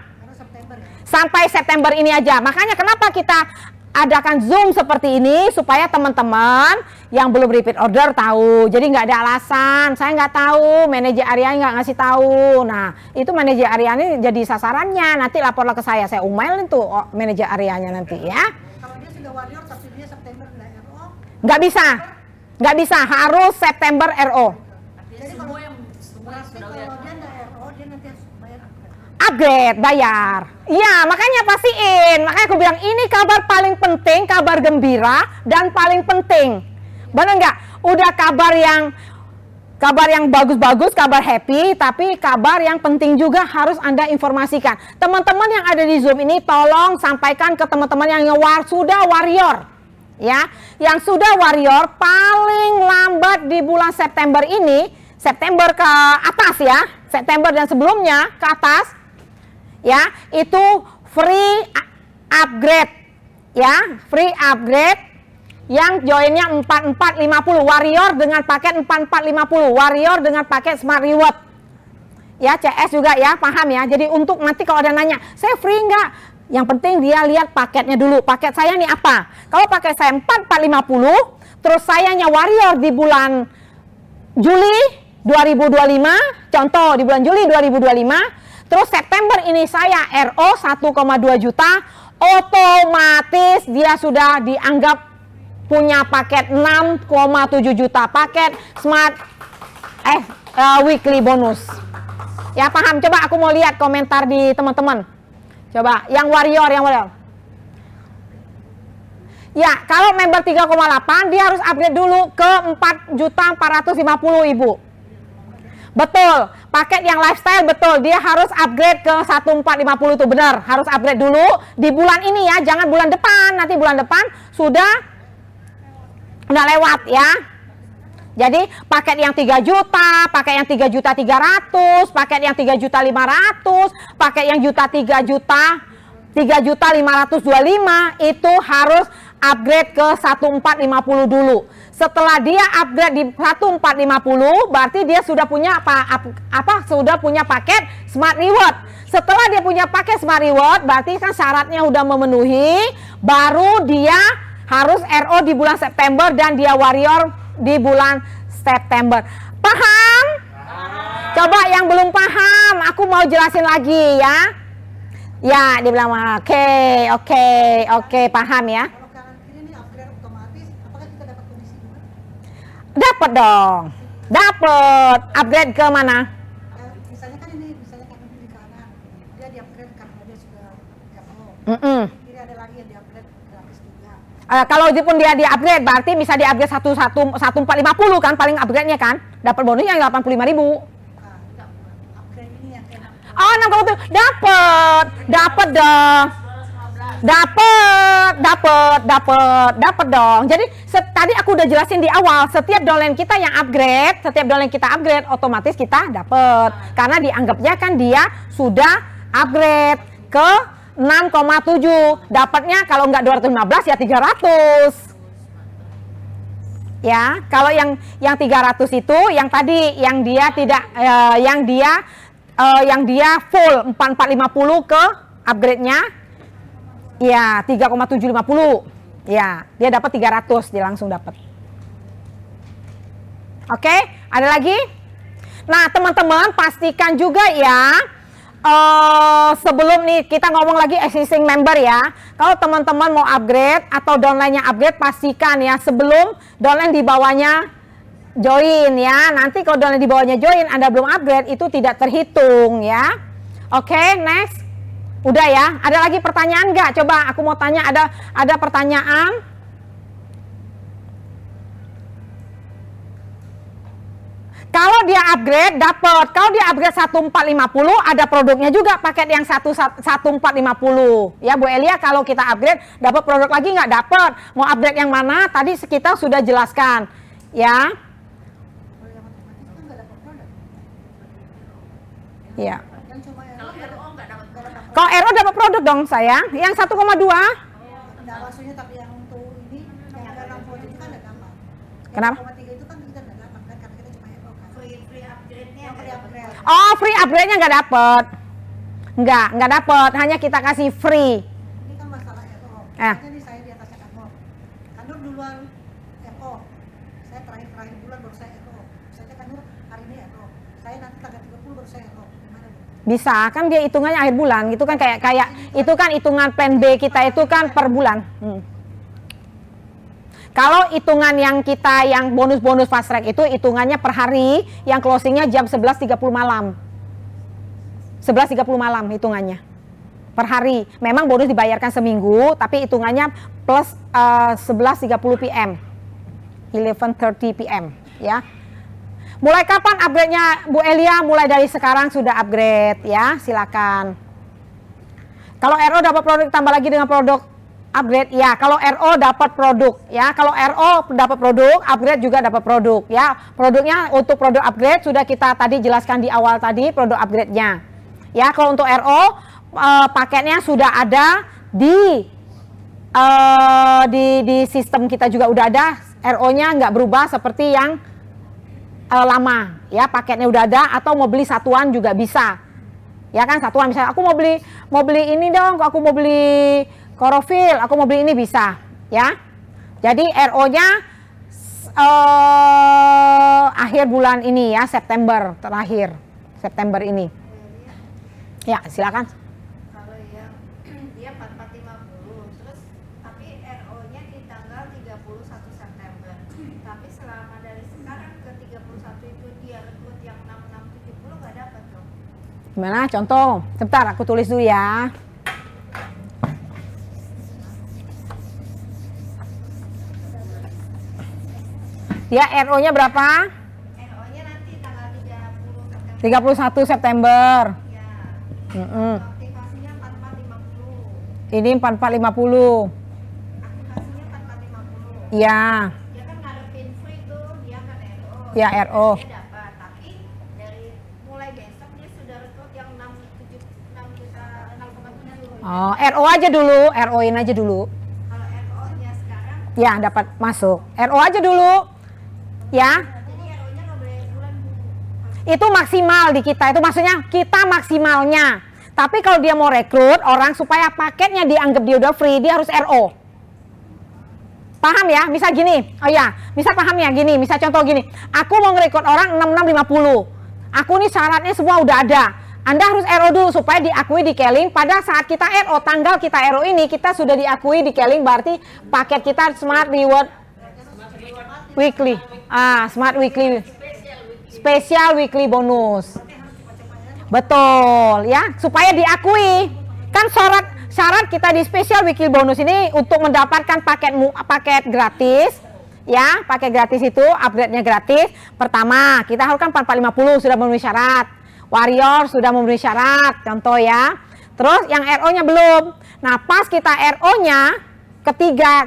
Sampai September ini aja. Makanya kenapa kita adakan Zoom seperti ini, supaya teman-teman yang belum repeat order tahu. Jadi nggak ada alasan, saya nggak tahu, manajer Aryani nggak ngasih tahu. Nah, itu manajer Aryani jadi sasarannya. Nanti laporlah ke saya umailin tuh manajer Aryani nanti ya. Warrior subsidinya September nggak RO? Nggak bisa, harus September RO. Jadi kalau yang kalau dia nggak RO, dia nanti harus bayar upgrade, bayar. Iya, makanya pastiin. Makanya aku bilang ini kabar paling penting, kabar gembira dan paling penting. Benar nggak? Udah kabar yang bagus-bagus, kabar happy, tapi kabar yang penting juga harus Anda informasikan. Teman-teman yang ada di Zoom ini tolong sampaikan ke teman-teman yang sudah warrior. Ya, yang sudah warrior paling lambat di bulan September ini, September ke atas ya, September dan sebelumnya ke atas. Ya, itu free upgrade. Ya, free upgrade. Yang joinnya 4450, warrior dengan paket 4450, warrior dengan paket Smart Reward. Ya, CS juga ya, paham ya. Jadi untuk nanti kalau ada nanya, saya free nggak? Yang penting dia lihat paketnya dulu. Paket saya nih apa? Kalau paket saya 4450, terus sayanya warrior di bulan Juli 2025, contoh di bulan Juli 2025, terus September ini saya RO 1,2 juta, otomatis dia sudah dianggap punya paket 6,7 juta paket smart weekly bonus. Ya paham? Coba aku mau lihat komentar di teman-teman. Coba yang warrior. Ya, kalau member 3,8 dia harus upgrade dulu ke 4.450.000. Betul, paket yang lifestyle betul, dia harus upgrade ke 1.450 itu benar, harus upgrade dulu di bulan ini ya, jangan bulan depan, nanti bulan depan sudah lewat ya. Jadi paket yang 3 juta, paket yang 3.300.000, paket yang 3.500.000, paket yang 3.525.000 itu harus upgrade ke 1.450 dulu. Setelah dia upgrade di 1.450, berarti dia sudah punya sudah punya paket Smart Reward. Setelah dia punya paket Smart Reward, berarti kan syaratnya udah memenuhi, baru dia harus RO di bulan September dan dia warrior di bulan September. Paham? Coba yang belum paham, aku mau jelasin lagi ya. Ya, dia bilang oke, paham ya. Dapat dong, dapat. Upgrade ke mana? Misalnya kan ini, misalnya kan di kanan, dia di upgrade karena dia sudah FO. Kiri ada lagi yang di upgrade gratis juga. Kalau pun dia di upgrade, berarti bisa di upgrade 1.450 kan, paling upgrade-nya kan, dapat bonusnya 85.000. Upgrade ini yang kayak Oh, 60 dapat dong. Dapat dong. Jadi tadi aku udah jelasin di awal, setiap downline kita yang upgrade, otomatis kita dapat. Karena dianggapnya kan dia sudah upgrade ke 6,7. Dapatnya kalau nggak 215 ya 300. Ya, kalau yang 300 itu yang tadi yang dia tidak yang dia full 4.450 ke upgrade-nya. Ya, 3,750. Ya, dia dapat 300, dia langsung dapat. Oke, ada lagi? Nah, teman-teman pastikan juga ya, sebelum nih kita ngomong lagi existing member ya. Kalau teman-teman mau upgrade atau downline-nya upgrade, pastikan ya sebelum downline di bawahnya join ya. Nanti kalau downline di bawahnya join, Anda belum upgrade, itu tidak terhitung ya. Oke, next. Udah ya, ada lagi pertanyaan nggak? Coba aku mau tanya, ada pertanyaan? Kalau dia upgrade dapat, kalau dia upgrade 1.450 ada produknya juga, paket yang 1.450 ya Bu Elia. Kalau kita upgrade dapat produk lagi nggak? Dapat. Mau upgrade yang mana? Tadi kita sudah jelaskan ya. Ya. Kalau RO dapat produk dong sayang, yang 1,2. Enggak, maksudnya tapi yang untuk ini yang ada 60 itu kan enggak gampang. Kenapa? 1,3 itu kan kita enggak gampang kan karena kita cuma RO kan. Free upgrade-nya free upgrade. Oh, free upgrade-nya nggak dapet. Nggak dapet, hanya kita kasih free. Ini kan masalah RO. Misalnya nih saya di atasnya kantor. Kantor duluan RO. Saya terakhir bulan baru saya RO. Misalnya kantor hari ini RO. Saya nanti tanggal 30 baru saya RO. Bisa, kan dia hitungannya akhir bulan, gitu kan kayak itu kan hitungan plan B kita itu kan per bulan. Kalau hitungan yang kita yang bonus-bonus fast track itu hitungannya per hari, yang closingnya jam 11.30 malam. 11.30 malam hitungannya. Per hari. Memang bonus dibayarkan seminggu, tapi hitungannya plus 11.30 PM. 11:30 PM, ya. Mulai kapan upgrade-nya Bu Elia? Mulai dari sekarang sudah upgrade ya, silakan. Kalau RO dapat produk tambah lagi dengan produk upgrade ya. Kalau RO dapat produk ya. Kalau RO dapat produk, upgrade juga dapat produk ya. Produknya untuk produk upgrade sudah kita tadi jelaskan di awal tadi produk upgrade-nya. Ya, kalau untuk RO paketnya sudah ada di sistem kita juga udah ada. RO-nya nggak berubah seperti yang lama ya, paketnya udah ada, atau mau beli satuan juga bisa ya kan, satuan misalnya aku mau beli ini dong, aku mau beli klorofil, aku mau beli ini bisa ya. Jadi RO-nya akhir bulan ini ya, September terakhir September ini ya, silakan. Kalau yang dia 4.450 Tapi selama dari sekarang ke 31 itu dia rekrut yang 6670 nggak dapat dong. Gimana? Contoh. Sebentar, aku tulis dulu ya. Ya, RO-nya berapa? RO-nya nanti tanggal 30 September. 31 September. Ya. Mm-mm. Aktivasinya 4450. Ini 4450. Aktivasinya 4450. Ya, Dia kan ngadepin free tuh, dia kan RO. Ya, RO. Dia dapat, tapi dari mulai besok dia sudah rekrut yang 6 juta 6,7. oh, RO aja dulu, RO-in aja dulu. Kalau RO-nya sekarang, Ya, dapat masuk. RO aja dulu. Ya, jadi RO-nya nggak boleh bulan Bu. itu maksimal di kita. Itu maksudnya kita maksimalnya. Tapi kalau dia mau rekrut orang supaya paketnya dianggap dia udah free, dia harus RO. Paham ya? Misal gini. Oh ya, misal paham ya gini. Misal contoh gini. Aku mau ngerekrut orang 6650. Aku nih syaratnya semua udah ada. Anda harus RO dulu supaya diakui di Keling. Pada saat kita RO, tanggal kita RO ini kita sudah diakui di Keling, berarti paket kita Smart Reward Weekly. Smart Weekly. Special Weekly Bonus. Betul ya, supaya diakui. Kan syarat kita di Special Weekly Bonus ini untuk mendapatkan paket gratis. Ya, paket gratis itu upgrade-nya gratis. Pertama, kita harus kan 4450 sudah memenuhi syarat. Warrior sudah memenuhi syarat, contoh ya. Terus yang RO-nya belum. Nah, pas kita RO-nya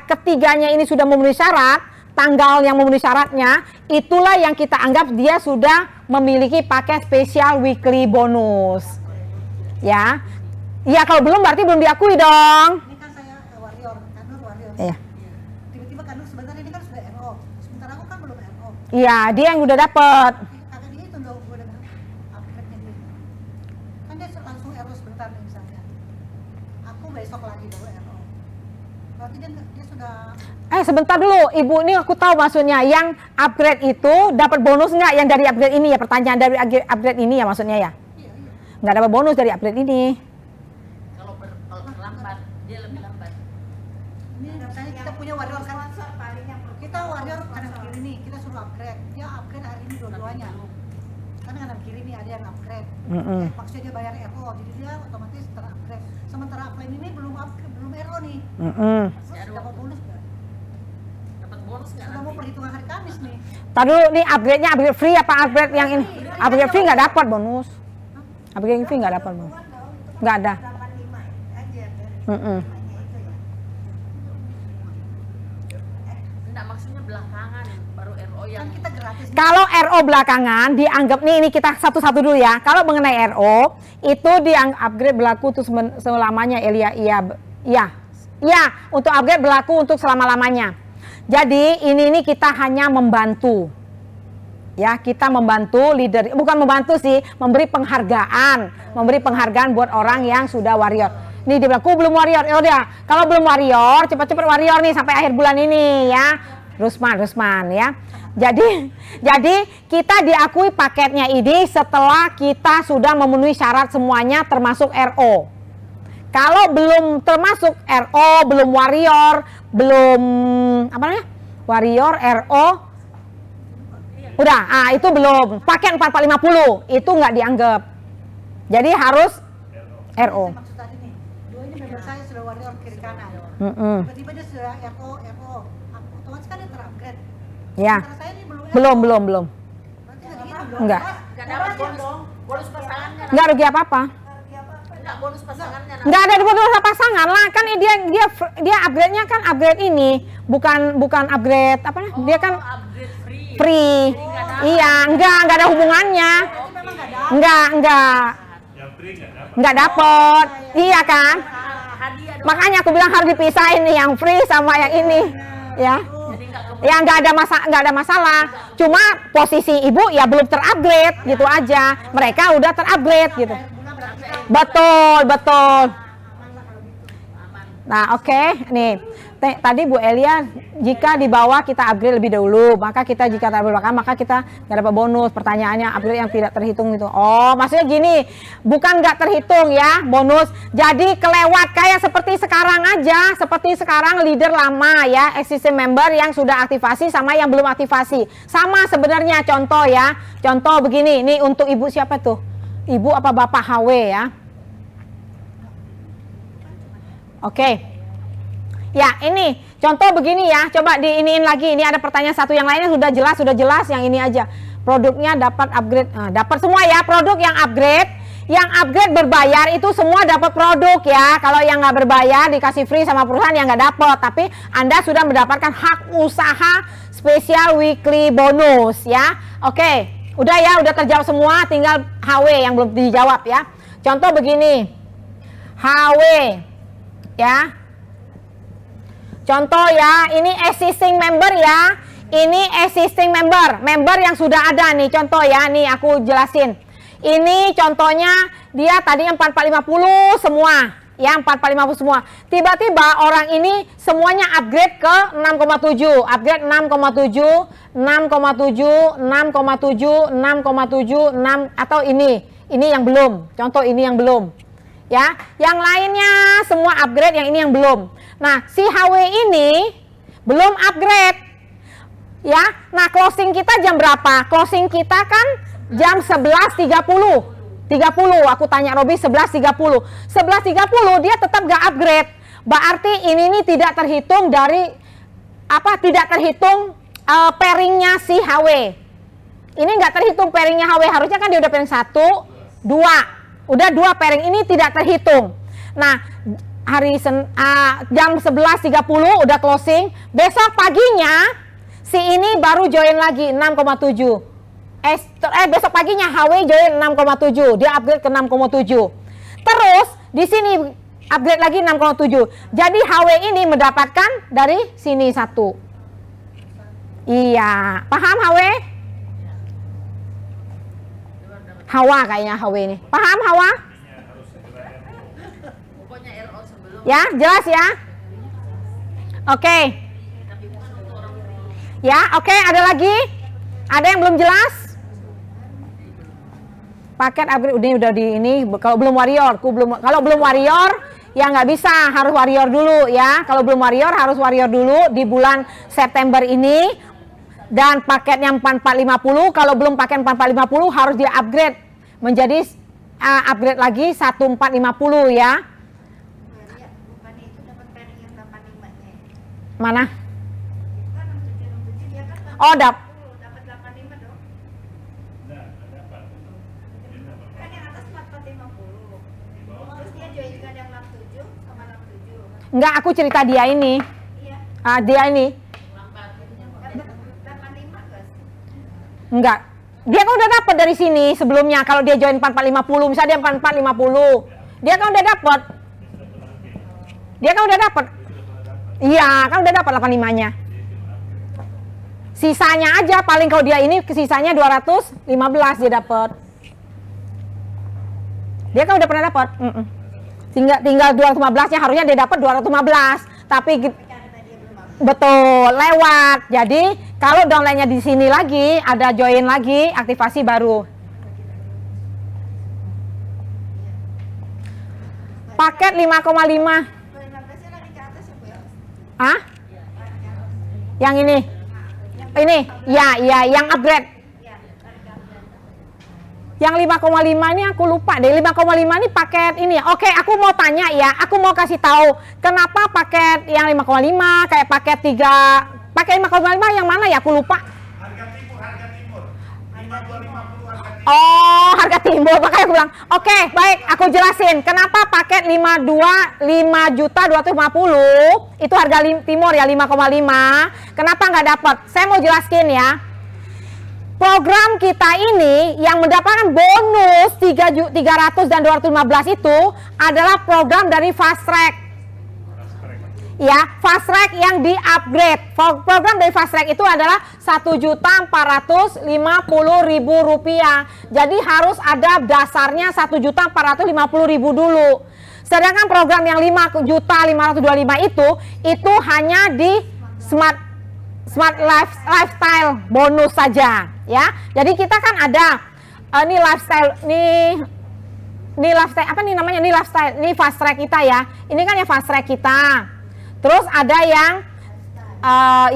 ketiganya ini sudah memenuhi syarat, tanggal yang memenuhi syaratnya, itulah yang kita anggap dia sudah memiliki paket spesial weekly bonus. Ya. Iya, kalau belum berarti belum diakui dong. Ini kan saya warrior, kanur warrior. Iya. Tiba-tiba kanur sebentar ini kan sudah RO. Sementara aku kan belum RO. Iya, dia yang udah dapet. Kakak dia itu dong gue udah upgrade-nya dia. Kan dia langsung RO sebentar nih misalnya. Aku besok lagi baru RO. Berarti dia sudah Sebentar dulu, Ibu, ini aku tahu maksudnya yang upgrade itu dapat bonus nggak yang dari upgrade ini ya? Pertanyaan dari upgrade ini ya maksudnya ya? iya. Nggak dapat bonus dari upgrade ini. Kalau terlambat, dia lebih lambat. Ini misalnya kita punya warrior kan. Sponsor paling yang Kita warrior kanan kiri nih, kita suruh upgrade. Dia upgrade hari ini dua-duanya. Karena kanan kiri nih ada yang upgrade. Maksudnya dia bayar RO, jadi dia otomatis terupgrade. Sementara upgrade ini belum upgrade, belum RO nih. Terus dapat bonus nggak? Dapat bonus nggak Sudah mau nanti? perhitungan hari Kamis nih. Tadi dulu nih upgrade-nya upgrade free apa upgrade yang ini? Upgrade free nggak dapat bonus. Upgrade free nggak dapat bonus. Nggak ada. 85 aja dari Mm-mm. itu ya. Enggak, maksudnya belakangan baru RO yang Kan kita gratis. Kalau RO belakangan dianggap nih ini kita satu-satu dulu ya. Kalau mengenai RO itu dianggap upgrade berlaku untuk selamanya Elia. Iya, untuk upgrade berlaku untuk selama-lamanya. Jadi ini kita hanya membantu. Ya, kita membantu leader, bukan membantu sih, memberi penghargaan buat orang yang sudah warrior. Nih dia bilang, "Aku belum warrior." Ya udah, kalau belum warrior, cepat-cepat warrior nih sampai akhir bulan ini ya. Rusman ya. Jadi kita diakui paketnya ini setelah kita sudah memenuhi syarat semuanya termasuk RO. Kalau belum termasuk RO, belum warrior, belum apa namanya? Warrior, RO, udah, itu belum. Paket 4450 itu nggak dianggap. Jadi harus RO. Saya maksud tadi nih, dua ini member saya sudah warrior kiri kanan. Tiba-tiba dia sudah RO. Otomatis kan dia terupgrade. Ya, Sementara saya ini belum RO. belum. Berarti nggak gitu dong. Enggak. nggak dapat bonus pasangannya. Nggak rugi apa-apa. Enggak bonus pasangannya. Nggak ada di bonus pasangan lah, kan dia upgrade-nya kan upgrade ini, bukan upgrade apa namanya? Dia kan Upgrade free. free. Iya, nggak ada hubungannya. Berarti memang nggak ada. Enggak. Nggak dapet. Iya kan? Hadiah dong. Makanya aku bilang harus dipisahin nih yang free sama yang ini. Ya. Jadi nggak ke Ya nggak ada masalah. Cuma posisi ibu ya belum terupgrade gitu aja. Mereka udah terupgrade gitu. Betul. aman. Nah, oke. Nih. Tadi Bu Elia, jika di bawah kita upgrade lebih dahulu, maka kita jika tak belakang maka kita nggak dapat bonus. Pertanyaannya upgrade yang tidak terhitung itu. Oh, maksudnya gini, bukan nggak terhitung ya bonus. Jadi kelewat kayak seperti sekarang aja, seperti sekarang leader lama ya, existing member yang sudah aktivasi sama yang belum aktivasi. Sama sebenarnya contoh ya. Contoh begini, ini untuk ibu siapa tuh? Ibu apa bapak HW ya? Oke. Ya, ini contoh begini ya. Coba diiniin lagi. Ini ada pertanyaan satu yang lainnya sudah jelas. Yang ini aja. Produknya dapat upgrade. Dapat semua ya. Produk yang upgrade berbayar itu semua dapat produk ya. Kalau yang nggak berbayar dikasih free sama perusahaan yang nggak dapat. Tapi Anda sudah mendapatkan hak usaha spesial weekly bonus ya. Oke, udah ya, udah terjawab semua. Tinggal HW yang belum dijawab ya. Contoh begini. HW ya. Contoh ya, ini existing member ya. Ini existing member yang sudah ada nih. Contoh ya, nih aku jelasin. Ini contohnya dia tadinya 4450 semua. Ya, 4450 semua. Tiba-tiba orang ini semuanya upgrade ke 6,7. Upgrade 6,7, 6,7, 6,7, 6,7, 6 atau ini. Ini yang belum. Contoh ini yang belum. Ya, yang lainnya semua upgrade, yang ini yang belum. Nah, si HW ini belum upgrade. Ya, nah closing kita jam berapa? Closing kita kan jam 11.30. 30, aku tanya Robi 11.30. 11.30 dia tetap gak upgrade. Berarti ini nih tidak terhitung dari apa? Tidak terhitung pairingnya si HW. Ini nggak terhitung pairingnya HW. Harusnya kan dia udah pairing 1, 2. Udah 2 pairing, ini tidak terhitung. Nah, jam 11.30 udah closing. Besok paginya si ini baru join lagi 6,7. Besok paginya HW join 6,7. Dia upgrade ke 6,7. Terus di sini upgrade lagi 6,7. Jadi HW ini mendapatkan dari sini 1. Iya, paham HW? Hawa kayaknya HW ini. Paham Hawa? Pokoknya RO sebelum. Ya, jelas ya? Oke. Ya, oke, ada lagi? Ada yang belum jelas? Paket upgrade udah di ini. Kalau belum warrior, kalau belum warrior ya nggak bisa, harus warrior dulu ya. Kalau belum warrior harus warrior dulu di bulan September ini. Dan paketnya 4450, kalau belum paket 4450 harus di upgrade menjadi upgrade lagi 1450 ya. Bukan itu dapat pairing yang 85-nya. Mana? Kan 6767 dia kan Oh, dapat 85 dong. Kan yang atas 4450. Terus dia join kan yang 67 sama 67. Enggak, aku cerita dia ini. Iya. Dia ini. Kan 85 guys. Enggak. Dia kan udah dapat dari sini sebelumnya. Kalau dia join 4450, misalnya dia 4450. Dia kan udah dapat. Iya, kan udah dapat 85-nya. Sisanya aja paling kalau dia ini sisanya 215 dia dapat. Dia kan udah pernah dapat. Tinggal 215-nya harusnya dia dapat 215. Tapi betul, lewat. Jadi kalau downline-nya di sini lagi, ada join lagi, aktivasi baru. Paket 5,5. 15-nya lagi ke atas ya, Bu ya? Hah? Yang ini? Ini? Ya, yang upgrade. Iya, lari ke atas. Yang 5,5 ini aku lupa deh. 5,5 ini paket ini ya. Oke, aku mau tanya ya. Aku mau kasih tahu kenapa paket yang 5,5 kayak paket 3. Paket 5,5 yang mana ya? Aku lupa. Harga timur. 5250 harga timur. Oh, harga timur. Makanya aku bilang, oke, baik, aku jelasin. Kenapa paket 5.250 itu harga timur ya 5,5. Kenapa nggak dapat? Saya mau jelaskin ya. Program kita ini yang mendapatkan bonus 300 dan 215 itu adalah program dari Fast Track. Ya, Fast Track yang di-upgrade. Program dari Fast Track itu adalah Rp1.450.000. Jadi harus ada dasarnya Rp1.450.000 dulu. Sedangkan program yang 5.525 itu hanya di Smart Lifestyle bonus saja ya. Jadi kita kan ada ini lifestyle ini lifestyle apa nih namanya, ini lifestyle, ini fast track kita ya. Ini kan yang fast track kita. Terus ada yang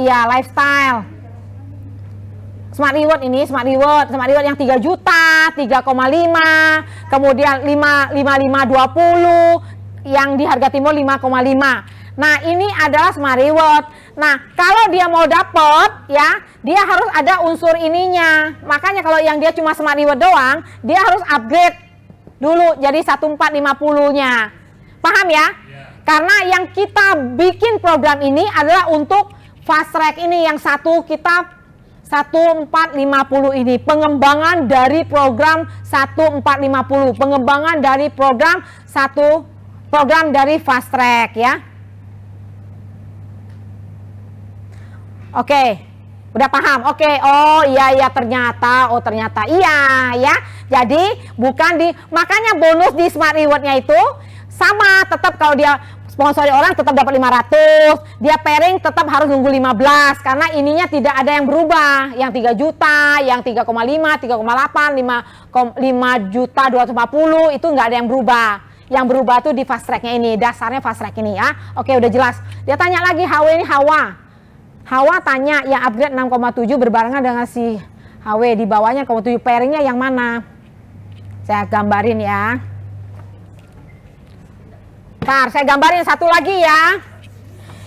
ya lifestyle. Smart Reward yang 3 juta, 3,5, kemudian 5,520 yang di harga timur 5,5. Nah, ini adalah Smart Reward. Nah, kalau dia mau dapet ya, dia harus ada unsur ininya. Makanya kalau yang dia cuma Smart Reward doang, dia harus upgrade dulu jadi 1450-nya. Paham ya? Karena yang kita bikin program ini adalah untuk fast track ini yang satu kita 1450 ini, pengembangan dari program 1450, pengembangan dari program dari fast track ya. Oke, udah paham? Oke, oh iya ternyata iya ya. Jadi bukan makanya bonus di Smart Reward-nya itu sama, tetap kalau dia sponsori orang tetap dapat 500, dia pairing tetap harus nunggu 15 karena ininya tidak ada yang berubah. Yang 3 juta, yang 3,5, 3,8, 5 juta 240 itu nggak ada yang berubah. Yang berubah tuh di fast track-nya ini, dasarnya fast track ini ya. Oke, udah jelas. Dia tanya lagi HW ini Hawa tanya yang upgrade 6,7 berbarengan dengan si HW di bawahnya 6,7, pairingnya yang mana? Saya gambarin ya. Ntar saya gambarin satu lagi ya.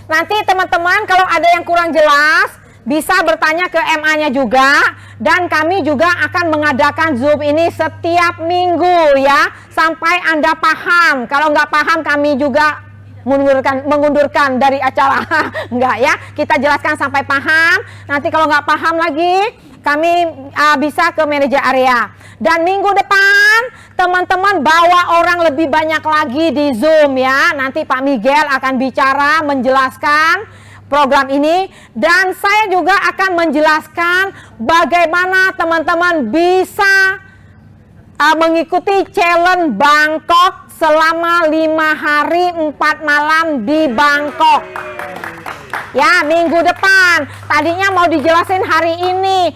Nanti teman-teman kalau ada yang kurang jelas bisa bertanya ke MA-nya juga, dan kami juga akan mengadakan Zoom ini setiap minggu ya sampai Anda paham. Kalau nggak paham kami juga mengundurkan dari acara. Enggak ya, kita jelaskan sampai paham. Nanti kalau nggak paham lagi kami bisa ke manajer area. Dan minggu depan teman-teman bawa orang lebih banyak lagi di Zoom ya. Nanti Pak Miguel akan bicara menjelaskan program ini, dan saya juga akan menjelaskan bagaimana teman-teman bisa mengikuti challenge Bangkok selama 5 hari 4 malam di Bangkok. Ya, minggu depan. Tadinya mau dijelasin hari ini,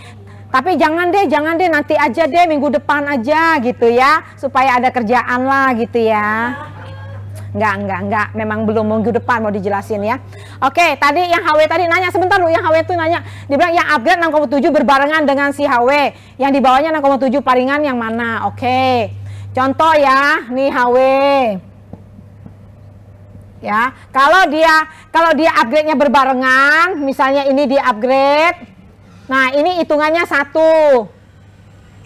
tapi jangan deh nanti aja deh, minggu depan aja gitu ya, supaya ada kerjaan lah gitu ya. Enggak, memang belum minggu depan mau dijelasin ya. Oke, tadi yang HW tadi nanya, sebentar dulu, yang HW tuh nanya, dibilang yang upgrade 6,7 berbarengan dengan si HW, yang di bawahnya 6,7 paringan yang mana? Oke, contoh ya, nih HW. Ya, kalau dia upgrade-nya berbarengan, misalnya ini di upgrade, nah ini hitungannya 1.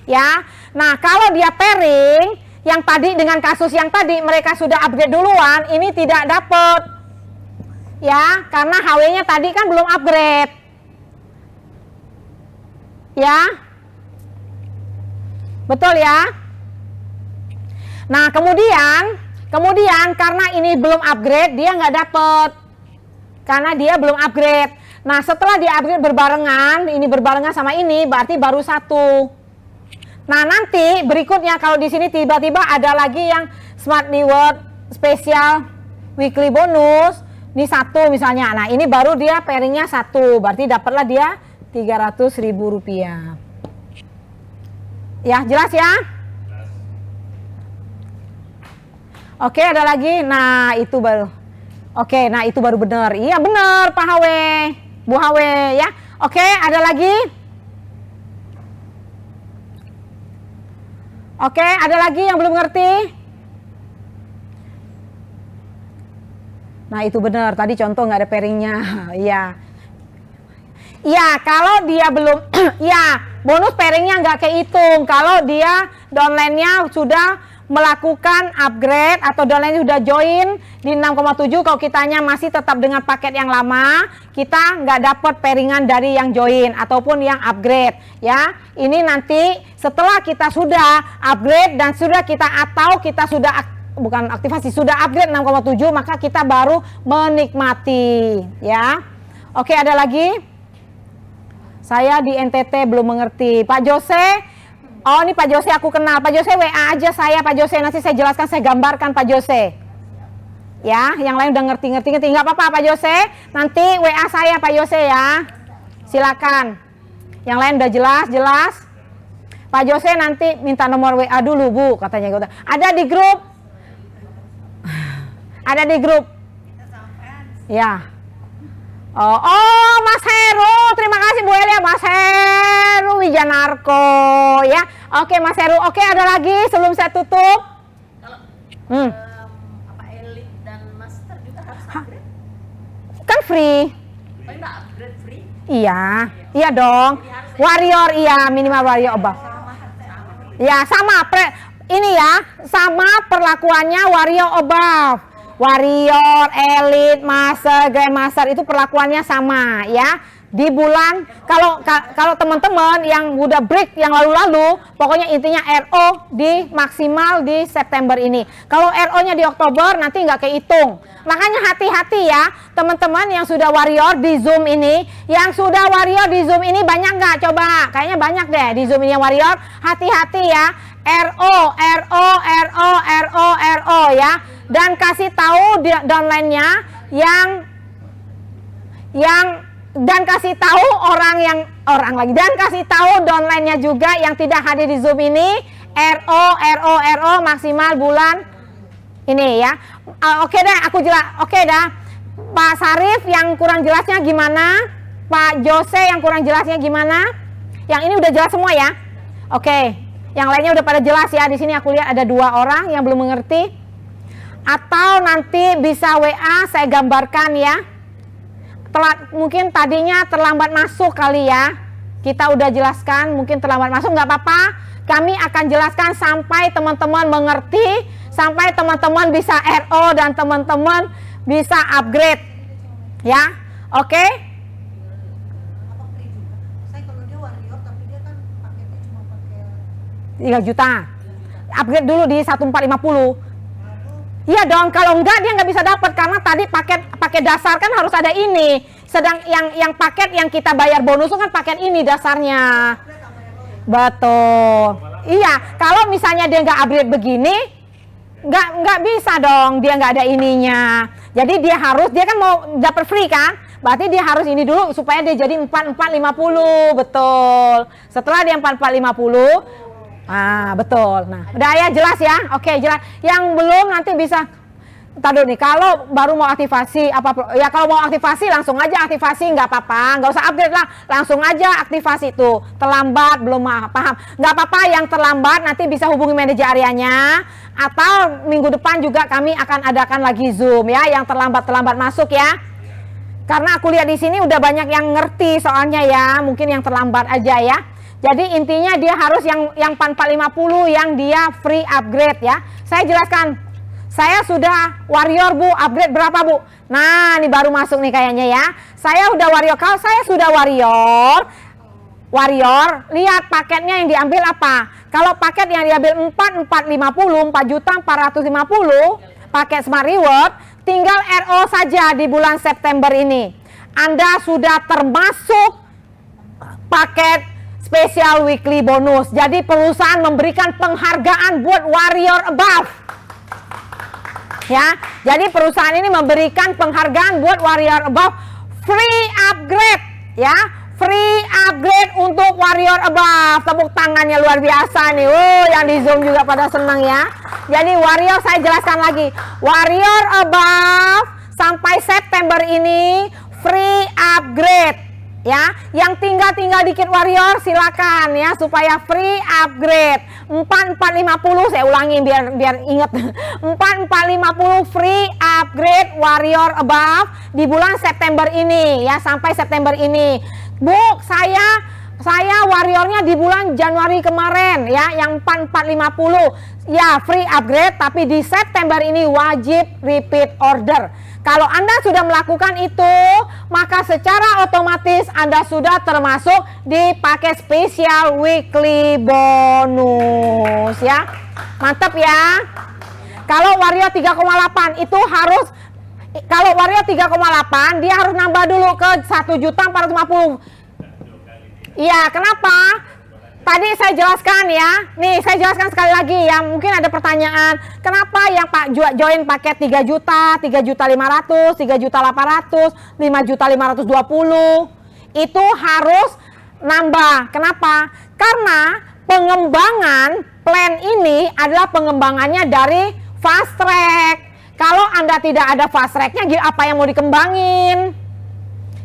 Ya, nah kalau dia pairing, yang tadi dengan kasus yang tadi mereka sudah upgrade duluan, ini tidak dapat. Ya, karena HW-nya tadi kan belum upgrade. Ya. Betul ya? Nah, kemudian karena ini belum upgrade, dia nggak dapat. Karena dia belum upgrade. Nah, setelah dia upgrade berbarengan, ini berbarengan sama ini, berarti baru 1. Nah, nanti berikutnya kalau di sini tiba-tiba ada lagi yang Smart Reward Special Weekly Bonus, ini 1 misalnya. Nah, ini baru dia pairingnya 1, berarti dapatlah dia Rp300.000. Ya, jelas ya? Oke, ada lagi. Nah, itu baru. Oke, nah itu baru benar. Iya benar, Pak HW, Bu HW ya. Oke, ada lagi? Oke, ada lagi yang belum ngerti? Nah, itu benar. Tadi contoh nggak ada pairingnya. Iya. Iya, kalau dia belum, ya bonus pairingnya nggak kehitung. Kalau dia downline-nya sudah melakukan upgrade atau downline sudah join di 6,7, kalau kitanya masih tetap dengan paket yang lama, kita nggak dapat pairingan dari yang join ataupun yang upgrade ya. Ini nanti setelah kita sudah upgrade dan sudah kita sudah bukan aktivasi, sudah upgrade 6,7, maka kita baru menikmati ya. Oke, ada lagi? Saya di NTT belum mengerti. Pak Jose, oh ini Pak Jose aku kenal. Pak Jose WA aja saya, Pak Jose, nanti saya jelaskan, saya gambarkan Pak Jose. Ya, yang lain udah ngerti, nggak apa-apa Pak Jose. Nanti WA saya Pak Jose ya. Silakan. Yang lain udah jelas. Pak Jose nanti minta nomor WA dulu Bu, katanya gitu. Ada di grup. Ada di grup. Ya. Oh, Mas Heru, terima kasih Bu Elia, Mas Heru Wijanarko ya. Oke Mas Heru, oke ada lagi sebelum saya tutup. Kalau apa elit dan master juga harus upgrade? Kan free. Paling nggak upgrade free? Iya dong. Warrior iya, minimal warrior above. Ya sama ini ya, sama perlakuannya warrior above. Warrior, Elite, Master, Grandmaster itu perlakuannya sama ya. Di bulan kalau teman-teman yang udah break yang lalu-lalu, pokoknya intinya RO di maksimal di September ini. Kalau RO-nya di Oktober nanti nggak kehitung. Makanya hati-hati ya teman-teman yang sudah warrior di Zoom ini. Yang sudah warrior di Zoom ini banyak nggak? Coba, kayaknya banyak deh di Zoom ini yang warrior. Hati-hati ya. RO ya. Dan kasih tahu downline-nya dan kasih tahu dan kasih tahu downline-nya juga yang tidak hadir di Zoom ini RO maksimal bulan ini ya. Oke dah, aku jelas. Oke dah. Pak Sarif yang kurang jelasnya gimana? Pak Jose yang kurang jelasnya gimana? Yang ini udah jelas semua ya. Oke. Yang lainnya udah pada jelas ya. Di sini aku lihat ada 2 orang yang belum mengerti. Atau nanti bisa WA saya gambarkan ya. Mungkin tadinya terlambat masuk kali ya. Kita udah jelaskan, mungkin terlambat masuk nggak apa-apa. Kami akan jelaskan sampai teman-teman mengerti, sampai teman-teman bisa RO dan teman-teman bisa upgrade. Ya, oke? Apa free juga? Saya kalau dia warrior tapi dia kan paketnya cuma pakai 3 juta. Upgrade dulu di 1450. Iya dong, kalau enggak dia nggak bisa dapat karena tadi paket dasar kan harus ada ini. Sedang yang paket yang kita bayar bonus itu kan paket ini dasarnya. Betul. Iya, kalau misalnya dia nggak upgrade begini, nggak bisa dong, dia nggak ada ininya. Jadi dia kan mau dapat free kan? Berarti dia harus ini dulu supaya dia jadi 4450, betul. Setelah dia 4450. Betul. Nah, udah ya jelas ya? Oke, jelas. Yang belum nanti bisa tadi nih, kalau baru mau aktivasi kalau mau aktivasi langsung aja aktivasi, nggak apa-apa, nggak usah upgrade lah, langsung aja aktivasi tuh. Terlambat belum paham, nggak apa-apa, yang terlambat nanti bisa hubungi manajer areanya atau minggu depan juga kami akan adakan lagi Zoom ya, yang terlambat masuk ya. Karena aku lihat di sini udah banyak yang ngerti soalnya ya, mungkin yang terlambat aja ya. Jadi intinya dia harus yang 4450 yang dia free upgrade ya. Saya jelaskan. Saya sudah warrior Bu, upgrade berapa Bu? Nah, ini baru masuk nih kayaknya ya. Saya udah warrior. Kalau saya sudah warrior, lihat paketnya yang diambil apa? Kalau paket yang diambil 4450, 4.450, paket Smart Reward, tinggal RO saja di bulan September ini. Anda sudah termasuk paket Special Weekly Bonus. Jadi perusahaan memberikan penghargaan buat warrior above. Ya, jadi perusahaan ini memberikan penghargaan buat warrior above, free upgrade ya, free upgrade untuk warrior above. Tepuk tangannya luar biasa nih. Yang di Zoom juga pada senang ya. Jadi warrior saya jelaskan lagi. Warrior above sampai September ini free upgrade. Ya, yang tinggal dikit warrior silakan ya supaya free upgrade. 4450 saya ulangi biar ingat. 4450 free upgrade warrior above di bulan September ini ya, sampai September ini. Bu, saya warriornya di bulan Januari kemarin ya, yang 4450 ya free upgrade, tapi di September ini wajib repeat order. Kalau Anda sudah melakukan itu, maka secara otomatis Anda sudah termasuk di paket spesial weekly bonus ya. Mantap ya. Kalau warrior 3,8 itu harus, kalau warrior 3,8 dia harus nambah dulu ke 1.450. Iya, kenapa? Tadi saya jelaskan ya. Nih, saya jelaskan sekali lagi ya. Mungkin ada pertanyaan, kenapa yang Pak join paket 3 juta, 3.500.000, 3.800.000, 5.520 itu harus nambah. Kenapa? Karena pengembangan plan ini adalah pengembangannya dari fast track. Kalau Anda tidak ada fast tracknya, apa yang mau dikembangin?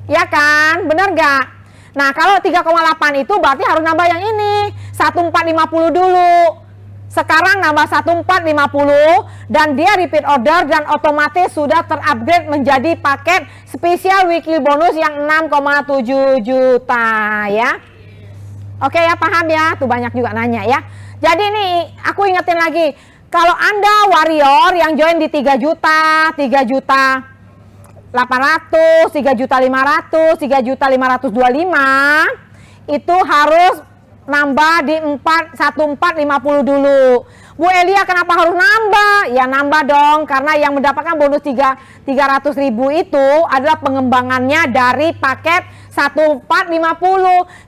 Ya kan? Bener gak? Nah, kalau 3,8 itu berarti harus nambah yang ini, 1.450 dulu. Sekarang nambah 1.450 dan dia repeat order dan otomatis sudah terupgrade menjadi paket spesial weekly bonus yang 6,7 juta ya. Oke ya, paham ya? Tuh banyak juga nanya ya. Jadi nih, aku ingetin lagi, kalau Anda warrior yang join di 3 juta, 3 juta 800, 3.500.000, 3.525 itu harus nambah di 1.450 dulu. Bu Elia kenapa harus nambah? Ya nambah dong, karena yang mendapatkan bonus 300.000 itu adalah pengembangannya dari paket 1.450.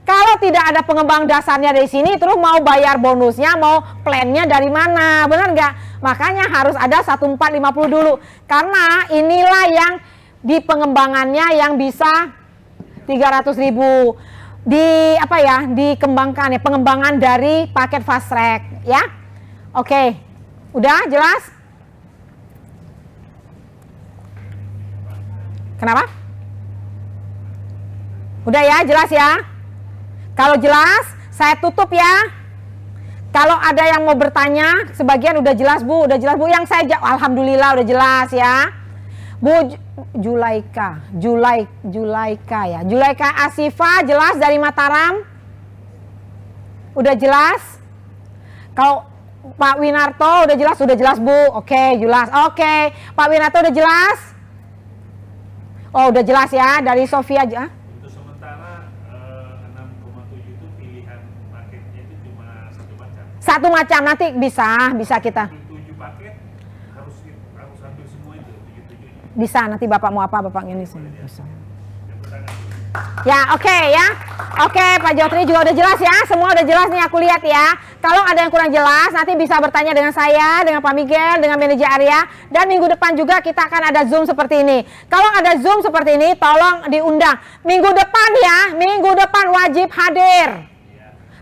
Kalau tidak ada pengembang dasarnya dari sini, terus mau bayar bonusnya, mau plannya dari mana? Benar nggak? Makanya harus ada 1.450 dulu, karena inilah yang di pengembangannya yang bisa 300.000 di apa ya, dikembangkan ya, pengembangan dari paket fast track ya. Oke, udah jelas? Kenapa? Udah ya, jelas ya? Kalau jelas, saya tutup ya. Kalau ada yang mau bertanya, sebagian udah jelas Bu, udah jelas Bu. Yang saya jawab, alhamdulillah udah jelas ya. Bu Julaika ya. Julaika Asifa jelas dari Mataram. Udah jelas? Kalau Pak Winarto udah jelas Bu. Oke, jelas. Oke, Pak Winarto udah jelas? Oh, udah jelas ya dari Sofia aja. Untuk sementara 6,7 itu pilihan paketnya itu cuma Satu macam, nanti bisa kita. 7 paket harus ambil semua itu 7-7-nya. Bisa, nanti Bapak mau apa, Bapak ini sini. Bisa. Yang pertama. Ya, oke ya. Oke, Pak Jotri juga udah jelas ya. Semua udah jelas nih aku lihat ya. Kalau ada yang kurang jelas, nanti bisa bertanya dengan saya, dengan Pak Miguel, dengan manajer Arya. Dan minggu depan juga kita akan ada Zoom seperti ini. Kalau ada Zoom seperti ini, tolong diundang. Minggu depan ya, minggu depan wajib hadir.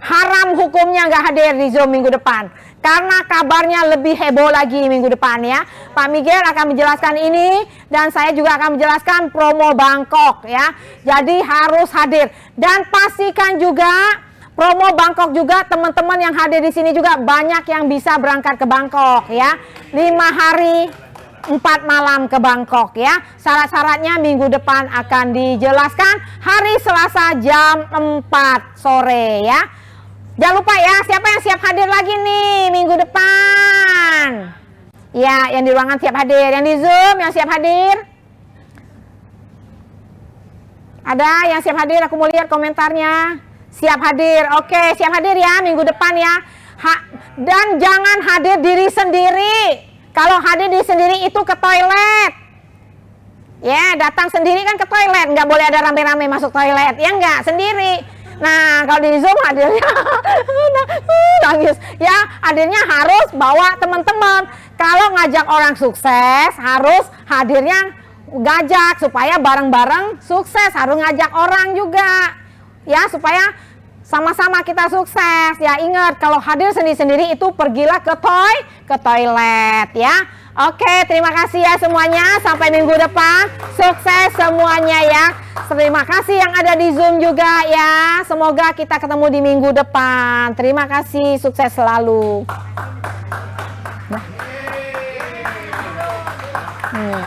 Haram hukumnya nggak hadir di Zoom minggu depan. Karena kabarnya lebih heboh lagi minggu depan ya. Pak Miguel akan menjelaskan ini dan saya juga akan menjelaskan promo Bangkok ya. Jadi harus hadir dan pastikan juga promo Bangkok juga teman-teman yang hadir di sini juga banyak yang bisa berangkat ke Bangkok ya. 5 hari 4 malam ke Bangkok ya. Syarat-syaratnya minggu depan akan dijelaskan hari Selasa jam 4 sore ya. Jangan lupa ya, siapa yang siap hadir lagi nih minggu depan? Ya, yang di ruangan siap hadir, yang di Zoom yang siap hadir? Ada yang siap hadir? Aku mau lihat komentarnya. Siap hadir, oke, siap hadir ya minggu depan ya. Dan jangan hadir diri sendiri. Kalau hadir diri sendiri itu ke toilet. Ya, datang sendiri kan ke toilet, nggak boleh ada rame-rame masuk toilet, ya nggak, sendiri. Nah, kalau di Zoom hadirnya nangis. Ya, hadirnya harus bawa teman-teman. Kalau ngajak orang sukses, harus hadirnya ngajak supaya bareng-bareng sukses. Harus ngajak orang juga. Ya, supaya sama-sama kita sukses. Ya, ingat kalau hadir sendiri-sendiri itu pergilah ke toilet ya. Oke, terima kasih ya semuanya. Sampai minggu depan. Sukses semuanya ya. Terima kasih yang ada di Zoom juga ya. Semoga kita ketemu di minggu depan. Terima kasih, sukses selalu.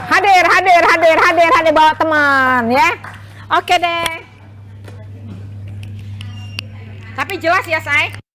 Hadir bawa teman ya. Oke deh. Tapi jelas ya, say.